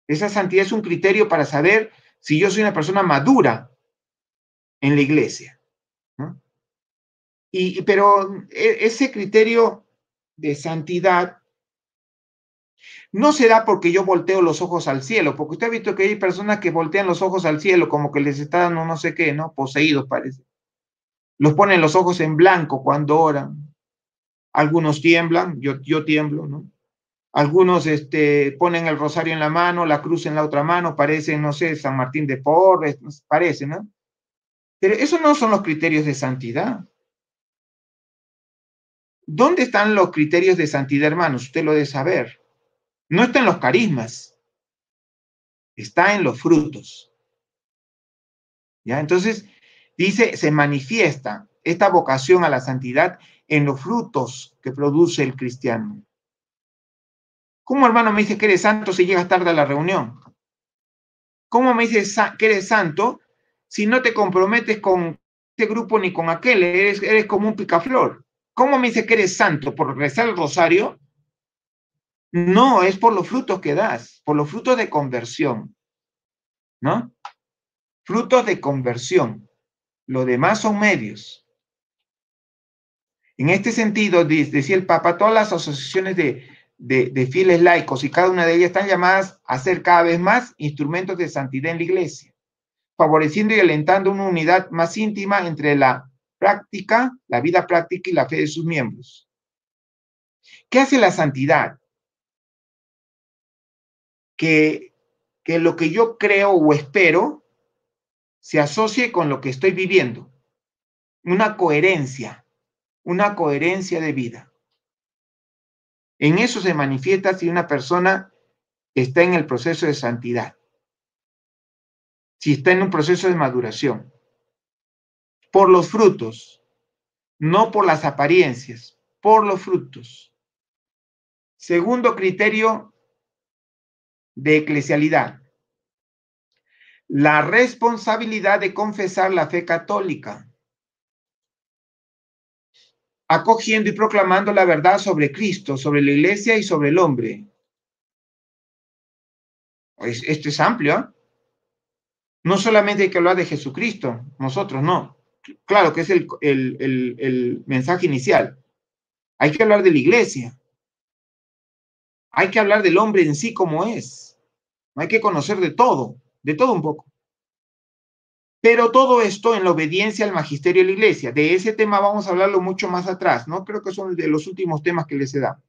es un criterio para saber si yo soy una persona madura en la iglesia, ¿no? Pero ese criterio de santidad no se da porque yo volteo los ojos al cielo, porque usted ha visto que hay personas que voltean los ojos al cielo como que les está dando no sé qué, ¿no? Poseídos parece. Los ponen los ojos en blanco cuando oran. Algunos tiemblan, yo tiemblo, ¿no? Algunos ponen el rosario en la mano, la cruz en la otra mano, parecen, no sé, San Martín de Porres, parece, ¿no? Pero esos no son los criterios de santidad. ¿Dónde están los criterios de santidad, hermanos? Usted lo debe saber. No está en los carismas, está en los frutos. ¿Ya? Entonces, dice, se manifiesta esta vocación a la santidad en los frutos que produce el cristiano. ¿Cómo, hermano, me dice que eres santo si llegas tarde a la reunión? ¿Cómo me dices que eres santo si no te comprometes con este grupo ni con aquel? Eres como un picaflor. ¿Cómo me dice que eres santo? ¿Por rezar el rosario? No, es por los frutos que das, por los frutos de conversión, ¿no? Frutos de conversión. Lo demás son medios. En este sentido, decía el Papa, todas las asociaciones de fieles laicos y cada una de ellas están llamadas a ser cada vez más instrumentos de santidad en la Iglesia, favoreciendo y alentando una unidad más íntima entre la práctica, la vida práctica y la fe de sus miembros. ¿Qué hace la santidad? Que lo que yo creo o espero se asocie con lo que estoy viviendo. Una coherencia de vida. En eso se manifiesta si una persona está en el proceso de santidad, si está en un proceso de maduración. Por los frutos, no por las apariencias, por los frutos. Segundo criterio de eclesialidad, la responsabilidad de confesar la fe católica, acogiendo y proclamando la verdad sobre Cristo, sobre la Iglesia y sobre el hombre. Esto es amplio, ¿eh? No solamente hay que hablar de Jesucristo, nosotros no. Claro que es el mensaje inicial. Hay que hablar de la Iglesia. Hay que hablar del hombre en sí como es. Hay que conocer de todo un poco. Pero todo esto en la obediencia al magisterio de la Iglesia. De ese tema vamos a hablarlo mucho más atrás, ¿no? Creo que son de los últimos temas que les he dado.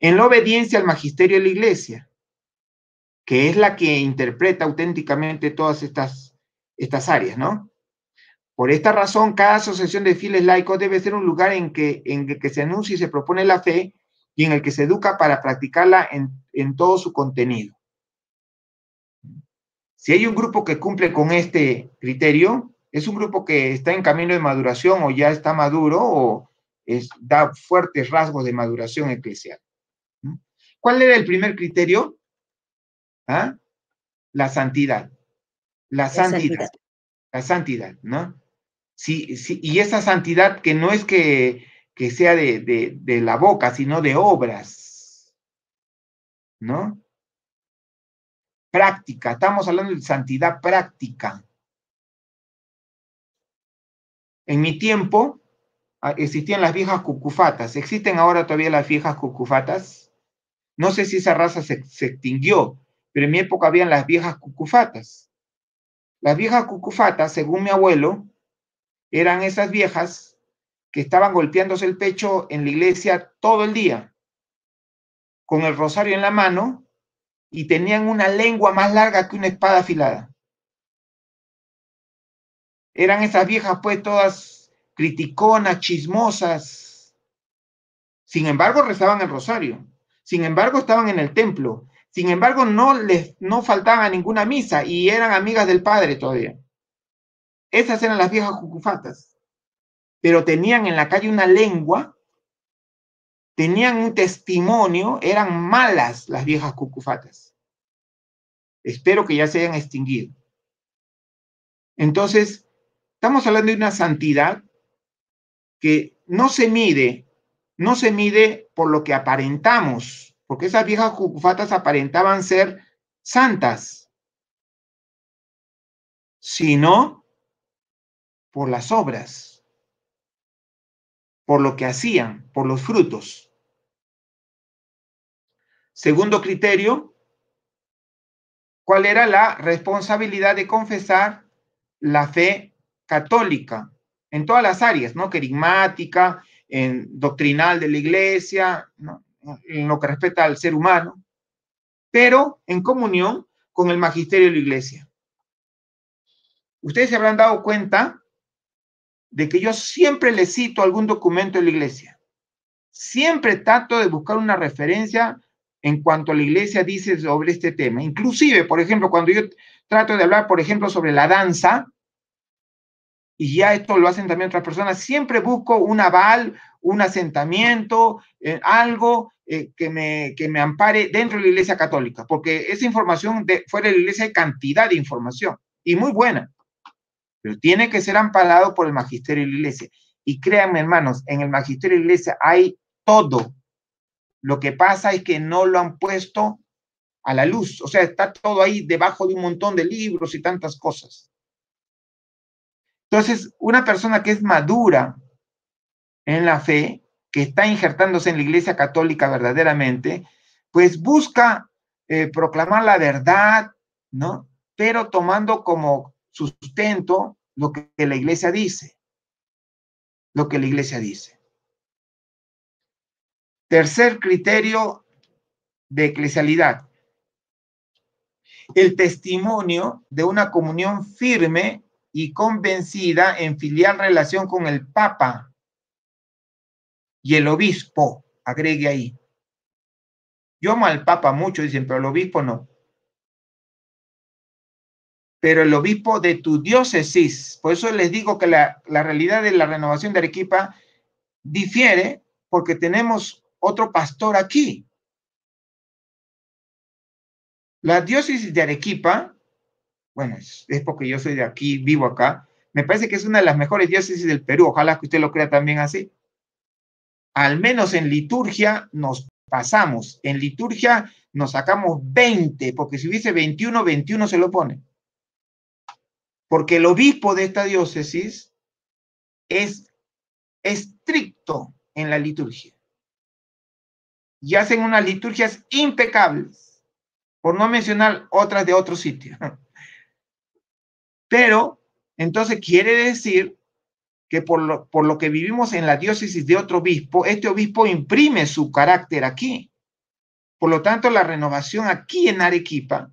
En la obediencia al magisterio de la Iglesia, que es la que interpreta auténticamente todas estas áreas, ¿no? Por esta razón, cada asociación de fieles laicos debe ser un lugar en que se anuncia y se propone la fe y en el que se educa para practicarla en todo su contenido. Si hay un grupo que cumple con este criterio, es un grupo que está en camino de maduración o ya está maduro o da fuertes rasgos de maduración eclesial. ¿Cuál era el primer criterio? ¿Ah? La santidad. La santidad, ¿no? Sí, y esa santidad que no es que sea de la boca, sino de obras, ¿no? Práctica, estamos hablando de santidad práctica. En mi tiempo existían las viejas cucufatas. ¿Existen ahora todavía las viejas cucufatas? No sé si esa raza se extinguió, pero en mi época habían las viejas cucufatas. Las viejas cucufatas, según mi abuelo, eran esas viejas que estaban golpeándose el pecho en la iglesia todo el día, con el rosario en la mano, y tenían una lengua más larga que una espada afilada. Eran esas viejas, pues, todas criticonas, chismosas. Sin embargo, rezaban el rosario. Sin embargo, estaban en el templo. Sin embargo, no faltaban a ninguna misa y eran amigas del Padre todavía. Esas eran las viejas cucufatas. Pero tenían en la calle una lengua, tenían un testimonio, eran malas las viejas cucufatas. Espero que ya se hayan extinguido. Entonces, estamos hablando de una santidad que no se mide por lo que aparentamos, porque esas viejas cucufatas aparentaban ser santas, sino por las obras, por lo que hacían, por los frutos. Segundo criterio, ¿cuál era la responsabilidad de confesar la fe católica? En todas las áreas, ¿no? Querigmática, en doctrinal de la iglesia, ¿no? En lo que respecta al ser humano, pero en comunión con el magisterio de la iglesia. Ustedes se habrán dado cuenta de que yo siempre les cito algún documento de la iglesia. siempre trato de buscar una referencia en cuanto la iglesia dice sobre este tema. Inclusive, por ejemplo, cuando yo trato de hablar, por ejemplo, sobre la danza, y ya esto lo hacen también otras personas, siempre busco un aval, un asentamiento, algo que me ampare dentro de la Iglesia Católica, porque esa información fuera de la Iglesia hay cantidad de información, y muy buena, pero tiene que ser amparado por el magisterio de la Iglesia. Y créanme, hermanos, en el magisterio de la Iglesia hay todo. Lo que pasa es que no lo han puesto a la luz, o sea, está todo ahí debajo de un montón de libros y tantas cosas. Entonces, una persona que es madura en la fe, que está injertándose en la Iglesia Católica verdaderamente, pues busca proclamar la verdad, ¿no? Pero tomando como sustento lo que la Iglesia dice. Lo que la Iglesia dice. Tercer criterio de eclesialidad. El testimonio de una comunión firme y convencida en filial relación con el Papa y el obispo, agregue ahí. Yo amo al Papa mucho, dicen, pero el obispo no. Pero el obispo de tu diócesis, por eso les digo que la realidad de la renovación de Arequipa difiere porque tenemos otro pastor aquí. La diócesis de Arequipa, bueno, es porque yo soy de aquí, vivo acá, me parece que es una de las mejores diócesis del Perú, ojalá que usted lo crea también así. Al menos en liturgia nos pasamos, en liturgia nos sacamos 20, porque si hubiese 21, 21 se lo pone. Porque el obispo de esta diócesis es estricto en la liturgia. Y hacen unas liturgias impecables, por no mencionar otras de otro sitio. Pero, entonces quiere decir que por lo que vivimos en la diócesis de otro obispo, este obispo imprime su carácter aquí. Por lo tanto, la renovación aquí en Arequipa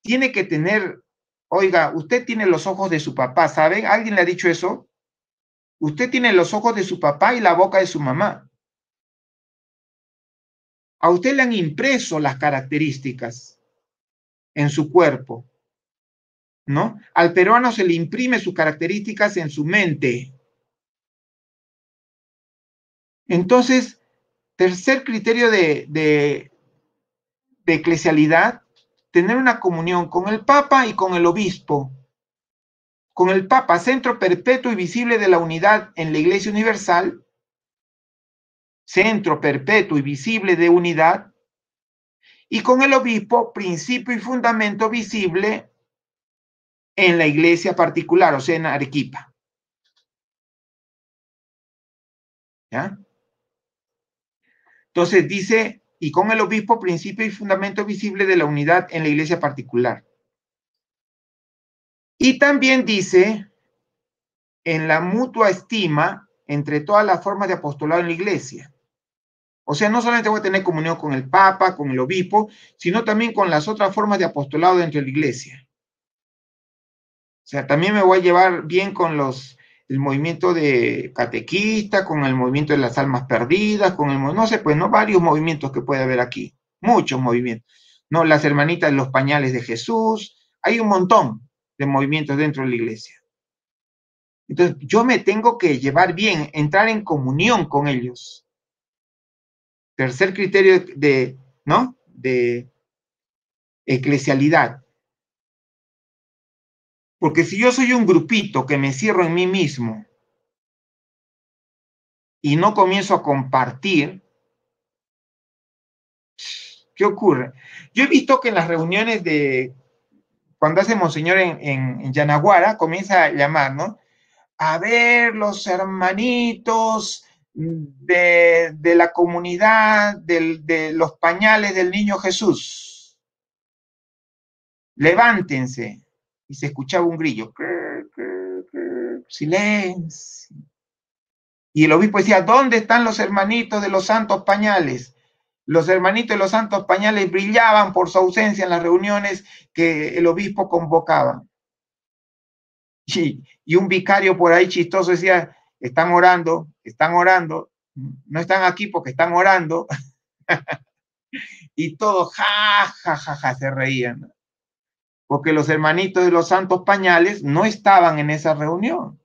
tiene que tener, oiga, usted tiene los ojos de su papá, ¿saben? ¿Alguien le ha dicho eso? Usted tiene los ojos de su papá y la boca de su mamá. A usted le han impreso las características en su cuerpo, ¿no? Al peruano se le imprime sus características en su mente. Entonces, tercer criterio de eclesialidad, tener una comunión con el Papa y con el obispo. Con el Papa, centro perpetuo y visible de la unidad en la Iglesia Universal, centro perpetuo y visible de unidad, y con el obispo, principio y fundamento visible en la iglesia particular, o sea, en Arequipa. ¿Ya? Entonces dice, y con el obispo, principio y fundamento visible de la unidad en la iglesia particular. Y también dice, en la mutua estima entre todas las formas de apostolado en la iglesia. O sea, no solamente voy a tener comunión con el Papa, con el obispo, sino también con las otras formas de apostolado dentro de la iglesia. O sea, también me voy a llevar bien con el movimiento de catequista, con el movimiento de las almas perdidas, con el, no sé, pues, ¿no? Varios movimientos que puede haber aquí, muchos movimientos, ¿no? Las hermanitas de los pañales de Jesús, hay un montón de movimientos dentro de la iglesia. Entonces, yo me tengo que llevar bien, entrar en comunión con ellos. Tercer criterio ¿no? De eclesialidad. Porque si yo soy un grupito que me cierro en mí mismo y no comienzo a compartir, ¿qué ocurre? Yo he visto que en las reuniones cuando hace Monseñor en Yanaguara, comienza a llamar, ¿no? A ver, los hermanitos de la comunidad de los pañales del niño Jesús, levántense. Y se escuchaba un grillo. Silencio. Y el obispo decía, ¿dónde están los hermanitos de los santos pañales? Los hermanitos de los santos pañales brillaban por su ausencia en las reuniones que el obispo convocaba. Y un vicario por ahí chistoso decía, están orando, No están aquí porque están orando. Y todos, se reían, ¿no? Porque los hermanitos de los santos pañales no estaban en esa reunión.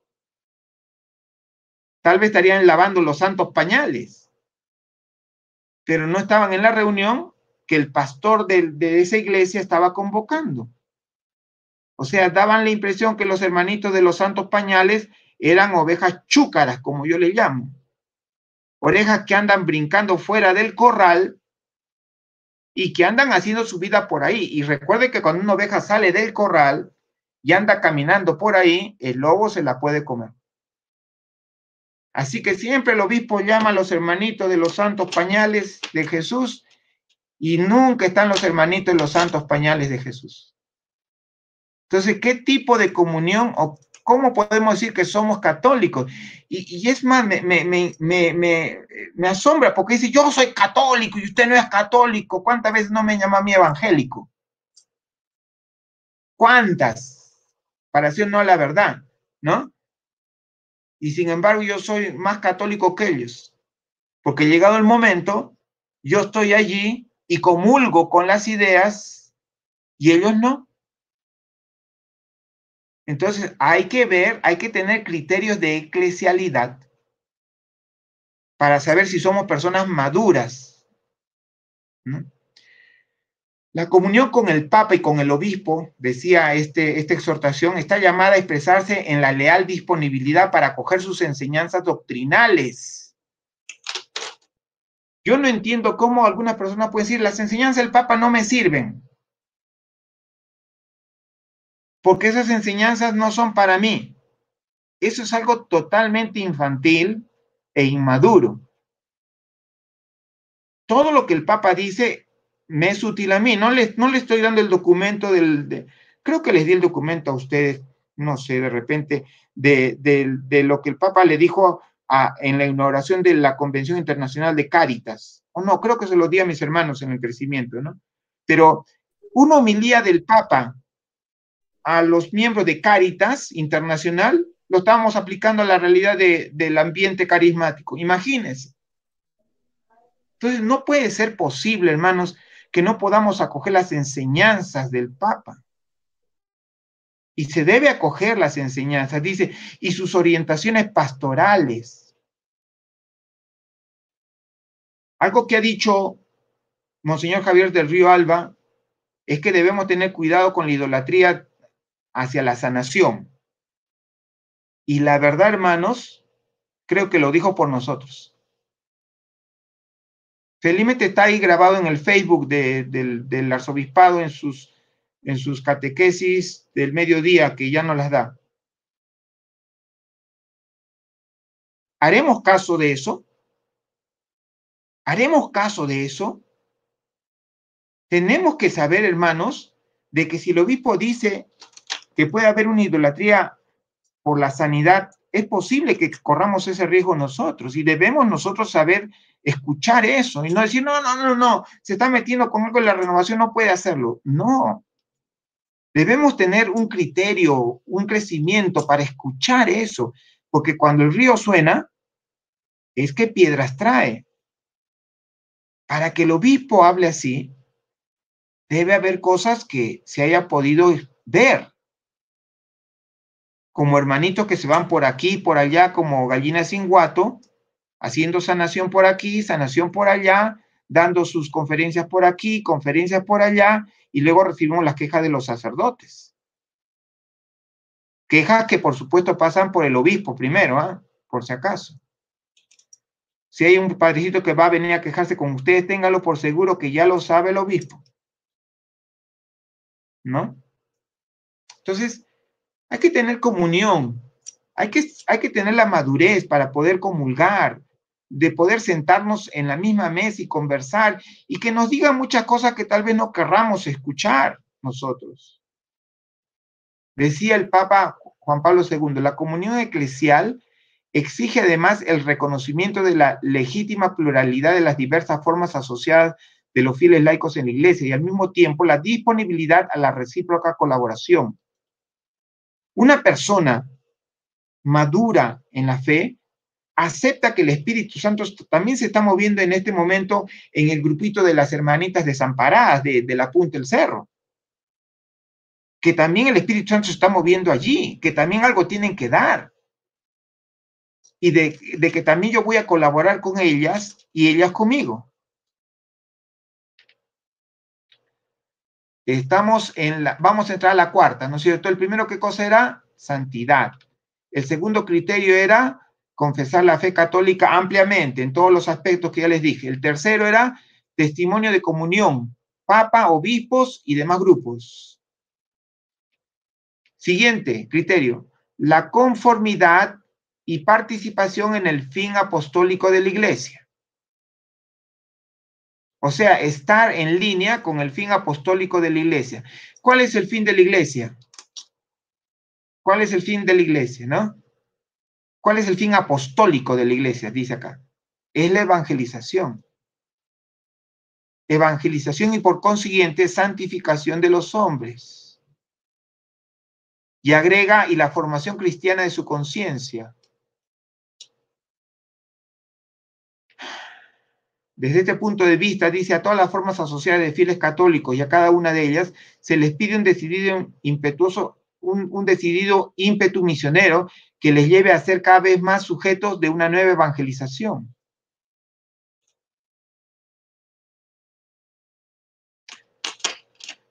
Tal vez estarían lavando los santos pañales, pero no estaban en la reunión que el pastor de esa iglesia estaba convocando. O sea, daban la impresión que los hermanitos de los santos pañales eran ovejas chúcaras, como yo le llamo. Ovejas que andan brincando fuera del corral y que andan haciendo su vida por ahí. Y recuerde que cuando una oveja sale del corral y anda caminando por ahí, el lobo se la puede comer. Así que siempre el obispo llama a los hermanitos de los santos pañales de Jesús y nunca están los hermanitos de los santos pañales de Jesús. Entonces, ¿qué tipo de comunión o cómo podemos decir que somos católicos? Y es más, me asombra porque dice, yo soy católico y usted no es católico. ¿Cuántas veces no me llama a mí evangélico? ¿Cuántas? Para decir no la verdad, ¿no? Y sin embargo yo soy más católico que ellos, porque llegado el momento, yo estoy allí y comulgo con las ideas y ellos no. Entonces hay que ver, hay que tener criterios de eclesialidad para saber si somos personas maduras, ¿no? La comunión con el Papa y con el obispo, decía esta exhortación, está llamada a expresarse en la leal disponibilidad para acoger sus enseñanzas doctrinales. Yo no entiendo cómo algunas personas pueden decir, las enseñanzas del Papa no me sirven, porque esas enseñanzas no son para mí. Eso es algo totalmente infantil e inmaduro. Todo lo que el Papa dice me es útil a mí. No le estoy dando el documento creo que les di el documento a ustedes, no sé, de repente, de lo que el Papa le dijo en la inauguración de la Convención Internacional de Cáritas. O no, creo que se lo di a mis hermanos en el crecimiento, ¿no? Pero una homilía del Papa a los miembros de Cáritas Internacional, lo estábamos aplicando a la realidad del ambiente carismático. Imagínense. Entonces, no puede ser posible, hermanos, que no podamos acoger las enseñanzas del Papa. Y se debe acoger las enseñanzas, dice, y sus orientaciones pastorales. Algo que ha dicho Monseñor Javier del Río Alba es que debemos tener cuidado con la idolatría hacia la sanación. Y la verdad, hermanos, creo que lo dijo por nosotros. Felizmente está ahí grabado en el Facebook del arzobispado, en sus catequesis del mediodía, que ya no las da. ¿Haremos caso de eso? ¿Haremos caso de eso? Tenemos que saber, hermanos, de que si el obispo dice que puede haber una idolatría por la sanidad, es posible que corramos ese riesgo nosotros y debemos nosotros saber escuchar eso y no decir, no, se está metiendo con algo en la renovación, no puede hacerlo. No. Debemos tener un criterio, un crecimiento para escuchar eso, porque cuando el río suena, es que piedras trae. Para que el obispo hable así, debe haber cosas que se haya podido ver. Como hermanitos que se van por aquí y por allá como gallinas sin guato, haciendo sanación por aquí, sanación por allá, dando sus conferencias por aquí, conferencias por allá, y luego recibimos las quejas de los sacerdotes. Quejas que por supuesto pasan por el obispo primero, por si acaso. Si hay un padrecito que va a venir a quejarse con ustedes, téngalo por seguro que ya lo sabe el obispo, ¿no? Entonces, hay que tener comunión, hay que tener la madurez para poder comulgar, de poder sentarnos en la misma mesa y conversar, y que nos digan muchas cosas que tal vez no querramos escuchar nosotros. Decía el Papa Juan Pablo II, la comunión eclesial exige además el reconocimiento de la legítima pluralidad de las diversas formas asociadas de los fieles laicos en la Iglesia y al mismo tiempo la disponibilidad a la recíproca colaboración. Una persona madura en la fe acepta que el Espíritu Santo también se está moviendo en este momento en el grupito de las hermanitas desamparadas de la punta del cerro. Que también el Espíritu Santo se está moviendo allí, que también algo tienen que dar. Y de que también yo voy a colaborar con ellas y ellas conmigo. Vamos a entrar a la cuarta, ¿no es cierto? El primero, ¿qué cosa era? Santidad. El segundo criterio era confesar la fe católica ampliamente, en todos los aspectos que ya les dije. El tercero era testimonio de comunión, papa, obispos y demás grupos. Siguiente criterio, la conformidad y participación en el fin apostólico de la iglesia. O sea, estar en línea con el fin apostólico de la iglesia. ¿Cuál es el fin de la iglesia? ¿Cuál es el fin de la iglesia, no? ¿Cuál es el fin apostólico de la iglesia? Dice acá. Es la evangelización. Evangelización y por consiguiente santificación de los hombres. Y agrega, y la formación cristiana de su conciencia. Desde este punto de vista, dice, a todas las formas asociadas de fieles católicos y a cada una de ellas se les pide un decidido ímpetu misionero que les lleve a ser cada vez más sujetos de una nueva evangelización.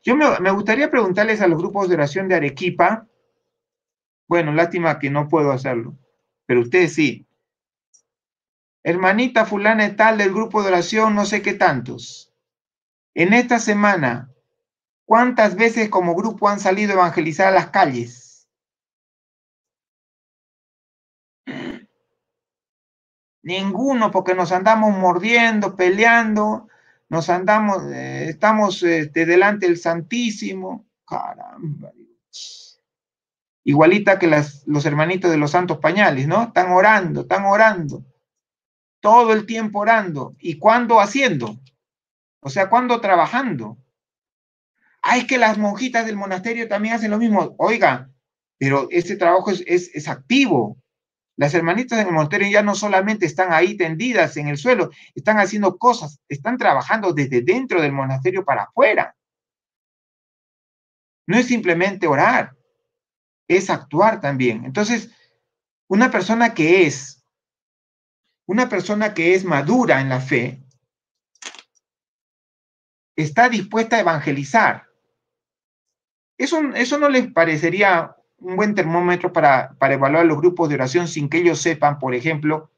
Yo me gustaría preguntarles a los grupos de oración de Arequipa, bueno, lástima que no puedo hacerlo, pero ustedes sí. Hermanita fulana y tal del grupo de oración, no sé qué tantos. En esta semana, ¿cuántas veces como grupo han salido a evangelizar a las calles? Ninguno, porque nos andamos mordiendo, peleando, nos andamos, estamos delante del Santísimo. Caramba. Igualita que los hermanitos de los santos pañales, ¿no? Están orando, todo el tiempo orando. ¿Y cuándo haciendo? O sea, ¿cuándo trabajando? Es que las monjitas del monasterio también hacen lo mismo. Oiga, pero este trabajo es activo. Las hermanitas del monasterio ya no solamente están ahí tendidas en el suelo, están haciendo cosas, están trabajando desde dentro del monasterio para afuera. No es simplemente orar, es actuar también. Entonces, una persona que es madura en la fe, está dispuesta a evangelizar. Eso no les parecería un buen termómetro para evaluar los grupos de oración sin que ellos sepan, por ejemplo,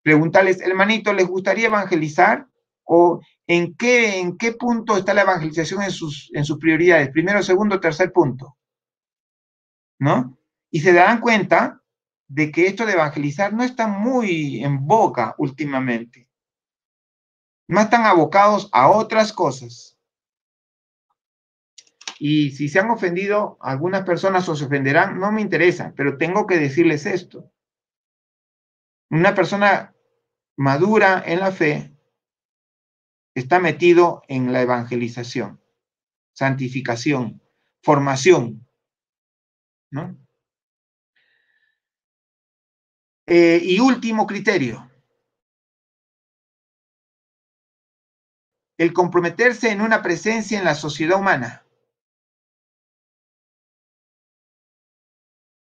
preguntarles, hermanito, ¿les gustaría evangelizar? ¿O en qué punto está la evangelización en sus prioridades? Primero, segundo, tercer punto. ¿No? Y se darán cuenta de que esto de evangelizar no está muy en boga últimamente. No están abocados a otras cosas. Y si se han ofendido algunas personas o se ofenderán, no me interesa, pero tengo que decirles esto. Una persona madura en la fe está metido en la evangelización, santificación, formación, ¿no? Y último criterio, el comprometerse en una presencia en la sociedad humana,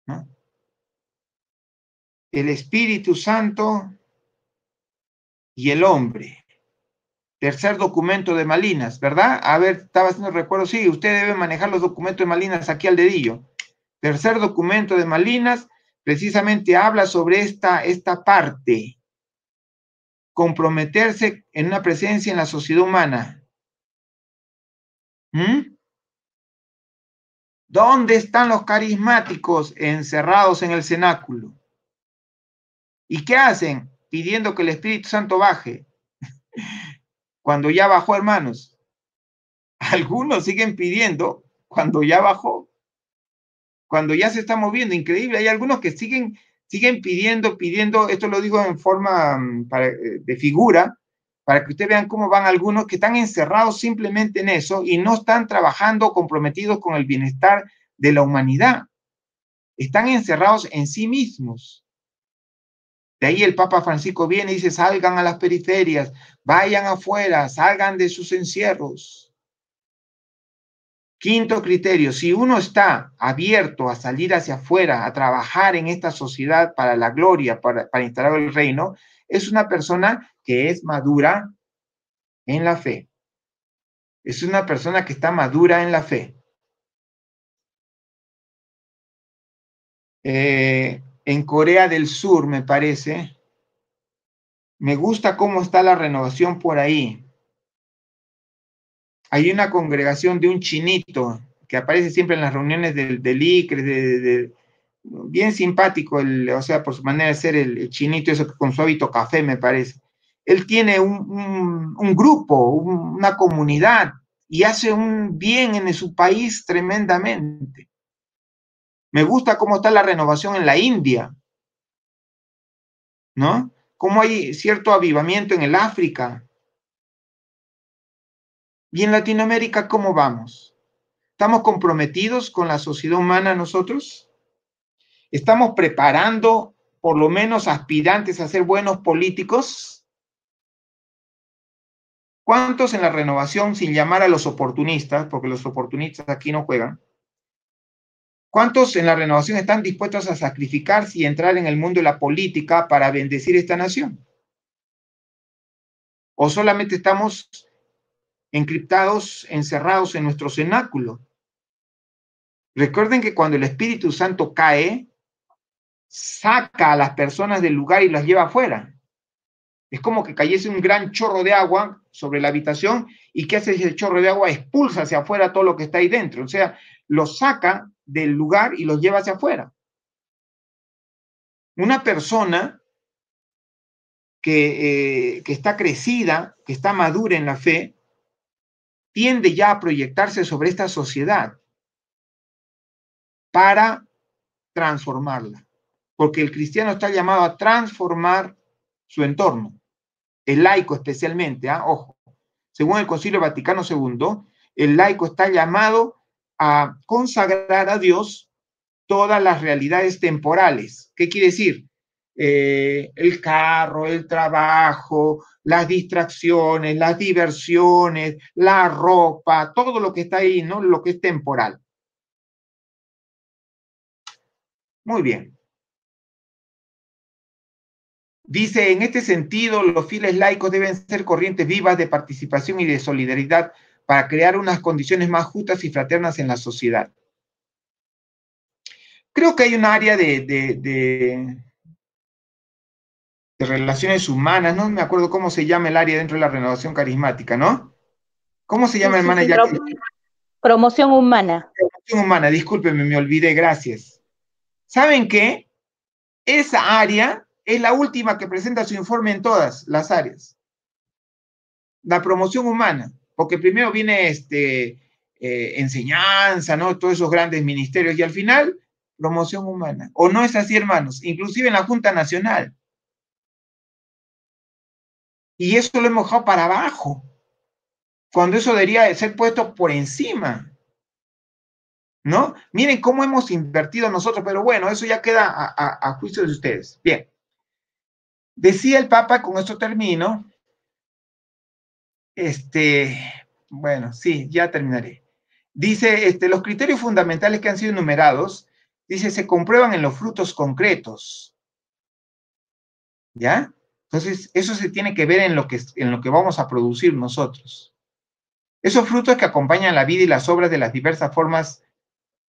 ¿no? El Espíritu Santo y el hombre. Tercer documento de Malinas, ¿verdad? A ver, estaba haciendo recuerdo, sí, usted debe manejar los documentos de Malinas aquí al dedillo. Tercer documento de Malinas precisamente habla sobre esta parte. Comprometerse en una presencia en la sociedad humana. ¿Dónde están los carismáticos encerrados en el cenáculo? ¿Y qué hacen? Pidiendo que el Espíritu Santo baje. Cuando ya bajó, hermanos. Algunos siguen pidiendo cuando ya bajó. Cuando ya se está moviendo. Increíble. Hay algunos que siguen pidiendo. Esto lo digo en forma de figura, para que ustedes vean cómo van algunos que están encerrados simplemente en eso y no están trabajando comprometidos con el bienestar de la humanidad. Están encerrados en sí mismos. De ahí el Papa Francisco viene y dice, salgan a las periferias, vayan afuera, salgan de sus encierros. Quinto criterio, si uno está abierto a salir hacia afuera, a trabajar en esta sociedad para la gloria, para instalar el reino, es una persona que es madura en la fe. Es una persona que está madura en la fe. En Corea del Sur, me parece, me gusta cómo está la renovación por ahí. Hay una congregación de un chinito que aparece siempre en las reuniones del ICRE, bien simpático, o sea, por su manera de ser el chinito, eso con su hábito café, me parece. Él tiene un grupo, una comunidad, y hace un bien en su país tremendamente. Me gusta cómo está la renovación en la India, ¿no? Cómo hay cierto avivamiento en el África. Y en Latinoamérica, ¿cómo vamos? ¿Estamos comprometidos con la sociedad humana nosotros? ¿Estamos preparando por lo menos aspirantes a ser buenos políticos? ¿Cuántos en la renovación, sin llamar a los oportunistas, porque los oportunistas aquí no juegan, cuántos en la renovación están dispuestos a sacrificarse y entrar en el mundo de la política para bendecir esta nación? ¿O solamente estamos encriptados, encerrados en nuestro cenáculo? Recuerden que cuando el Espíritu Santo cae, saca a las personas del lugar y las lleva afuera. Es como que cayese un gran chorro de agua sobre la habitación y ¿qué hace ese chorro de agua? Expulsa hacia afuera todo lo que está ahí dentro. O sea, los saca del lugar y los lleva hacia afuera. Una persona que está crecida, que está madura en la fe, tiende ya a proyectarse sobre esta sociedad para transformarla. Porque el cristiano está llamado a transformar su entorno. El laico especialmente, ojo, según el Concilio Vaticano II, el laico está llamado a consagrar a Dios todas las realidades temporales. ¿Qué quiere decir? El carro, el trabajo, las distracciones, las diversiones, la ropa, todo lo que está ahí, ¿no? Lo que es temporal. Muy bien. Dice, en este sentido, los fieles laicos deben ser corrientes vivas de participación y de solidaridad para crear unas condiciones más justas y fraternas en la sociedad. Creo que hay un área de relaciones humanas, no me acuerdo cómo se llama el área dentro de la renovación carismática, ¿no? ¿Cómo se llama, hermana? Promoción humana. Promoción humana, discúlpenme, me olvidé, gracias. ¿Saben qué? Esa área es la última que presenta su informe en todas las áreas. La promoción humana, porque primero viene enseñanza, ¿no? Todos esos grandes ministerios, y al final, promoción humana. ¿O no es así, hermanos? Inclusive en la Junta Nacional. Y eso lo hemos dejado para abajo, cuando eso debería ser puesto por encima, ¿no? Miren cómo hemos invertido nosotros, pero bueno, eso ya queda a juicio de ustedes. Bien. Decía el Papa, con esto termino, bueno, sí, ya terminaré. Dice, los criterios fundamentales que han sido enumerados, dice, se comprueban en los frutos concretos. ¿Ya? Entonces, eso se tiene que ver en lo que vamos a producir nosotros. Esos frutos que acompañan la vida y las obras de las diversas formas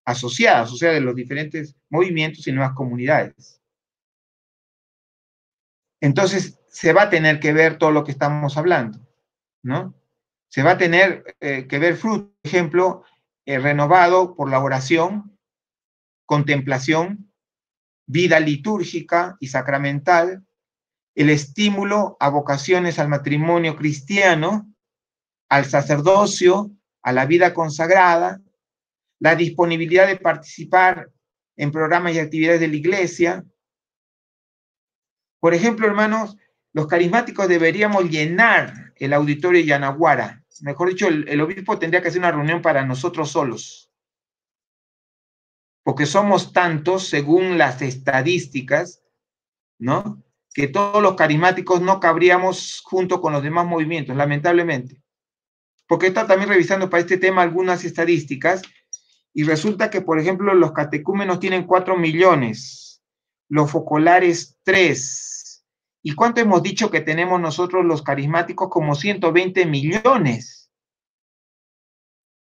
asociadas, o sea, de los diferentes movimientos y nuevas comunidades. Entonces, se va a tener que ver todo lo que estamos hablando, ¿no? Se va a tener que ver fruto, por ejemplo, renovado por la oración, contemplación, vida litúrgica y sacramental, el estímulo a vocaciones al matrimonio cristiano, al sacerdocio, a la vida consagrada, la disponibilidad de participar en programas y actividades de la iglesia. Por ejemplo, hermanos, los carismáticos deberíamos llenar el auditorio de Yanaguara. Mejor dicho, el obispo tendría que hacer una reunión para nosotros solos. Porque somos tantos, según las estadísticas, ¿no? que todos los carismáticos no cabríamos junto con los demás movimientos, lamentablemente. Porque he estado también revisando para este tema algunas estadísticas y resulta que, por ejemplo, los catecúmenos tienen 4 millones, los focolares 3. ¿Y cuánto hemos dicho que tenemos nosotros los carismáticos? Como 120 millones.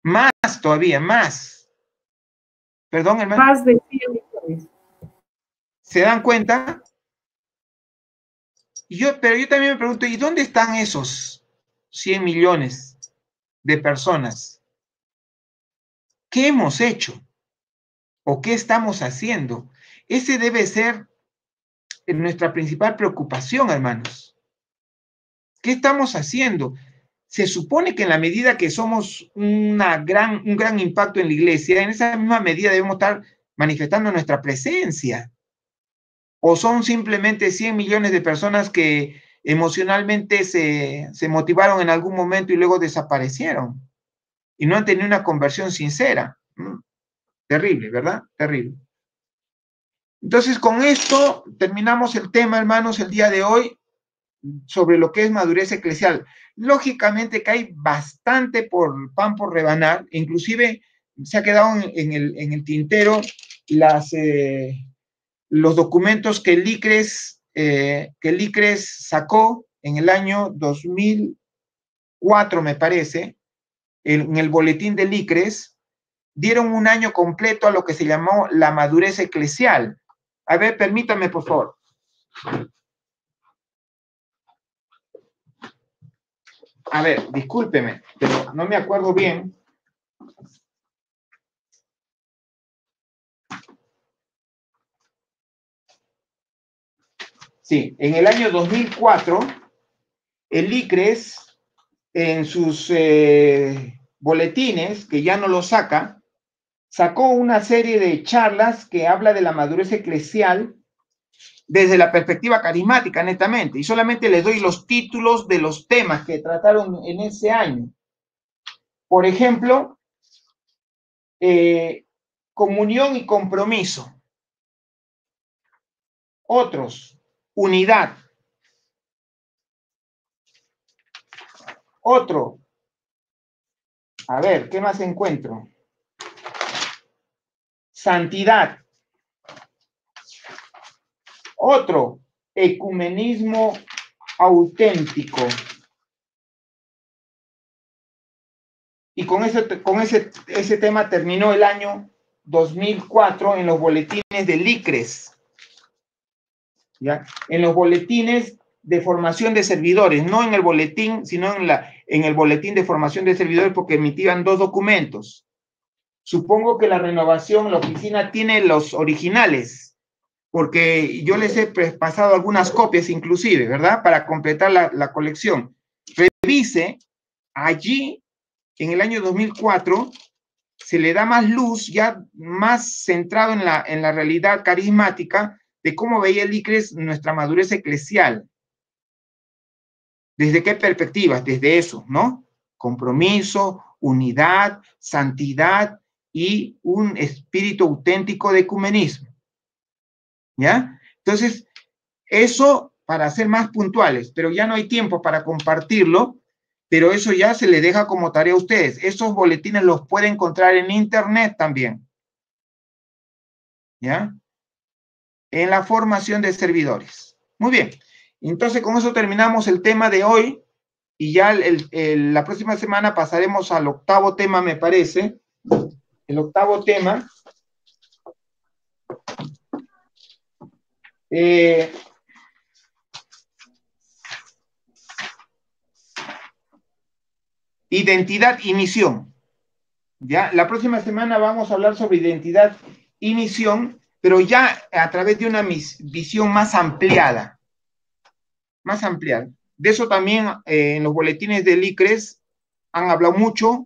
Más todavía, más. Perdón, hermano. Más de 100 millones. ¿Se dan cuenta? Pero yo también me pregunto, ¿y dónde están esos 100 millones de personas? ¿Qué hemos hecho? ¿O qué estamos haciendo? Ese debe ser nuestra principal preocupación, hermanos. ¿Qué estamos haciendo? Se supone que en la medida que somos un gran impacto en la iglesia, en esa misma medida debemos estar manifestando nuestra presencia. ¿O son simplemente 100 millones de personas que emocionalmente se motivaron en algún momento y luego desaparecieron? Y no han tenido una conversión sincera. Terrible, ¿verdad? Terrible. Entonces, con esto terminamos el tema, hermanos, el día de hoy, sobre lo que es madurez eclesial. Lógicamente que hay bastante pan por rebanar, inclusive se ha quedado en el tintero los documentos que el ICRES sacó en el año 2004, me parece, en el boletín del ICRES, dieron un año completo a lo que se llamó la madurez eclesial. A ver, permítame, por favor. A ver, discúlpeme, pero no me acuerdo bien. Sí, en el año 2004, el ICRES, en sus boletines, que ya no lo saca, sacó una serie de charlas que habla de la madurez eclesial desde la perspectiva carismática, netamente, y solamente les doy los títulos de los temas que trataron en ese año. Por ejemplo, comunión y compromiso. Otros, unidad. Otro, a ver, ¿qué más encuentro? Santidad. Otro, ecumenismo auténtico. Y con ese tema terminó el año 2004 en los boletines del ICRES. ¿Ya? En los boletines de formación de servidores, no en el boletín, sino en el boletín de formación de servidores, porque emitían 2 documentos. Supongo que la renovación, la oficina tiene los originales, porque yo les he pasado algunas copias inclusive, ¿verdad? Para completar la colección. Revise, allí, en el año 2004, se le da más luz, ya más centrado en la realidad carismática, de cómo veía el ICRES nuestra madurez eclesial. ¿Desde qué perspectivas? Desde eso, ¿no? Compromiso, unidad, santidad y un espíritu auténtico de ecumenismo. ¿Ya? Entonces, eso para ser más puntuales, pero ya no hay tiempo para compartirlo, pero eso ya se le deja como tarea a ustedes. Esos boletines los pueden encontrar en internet también. ¿Ya? En la formación de servidores. Muy bien. Entonces, con eso terminamos el tema de hoy y ya la próxima semana pasaremos al 8º tema, me parece. El 8º tema. Identidad y misión. ¿Ya? La próxima semana vamos a hablar sobre identidad y misión, pero ya a través de una visión más ampliada. Más ampliada. De eso también en los boletines del ICRES han hablado mucho,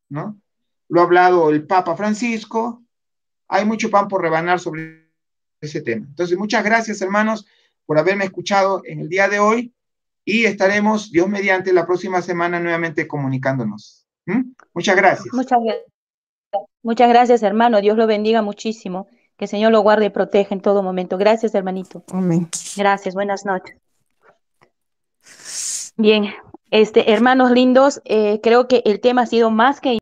¿no? Lo ha hablado el Papa Francisco. Hay mucho pan por rebanar sobre ese tema. Entonces, muchas gracias, hermanos, por haberme escuchado en el día de hoy y estaremos, Dios mediante, la próxima semana nuevamente comunicándonos. Muchas gracias. Muchas gracias, hermano. Dios lo bendiga muchísimo. Que el Señor lo guarde y proteja en todo momento. Gracias, hermanito. Amén. Gracias, buenas noches. Bien, hermanos lindos, creo que el tema ha sido más que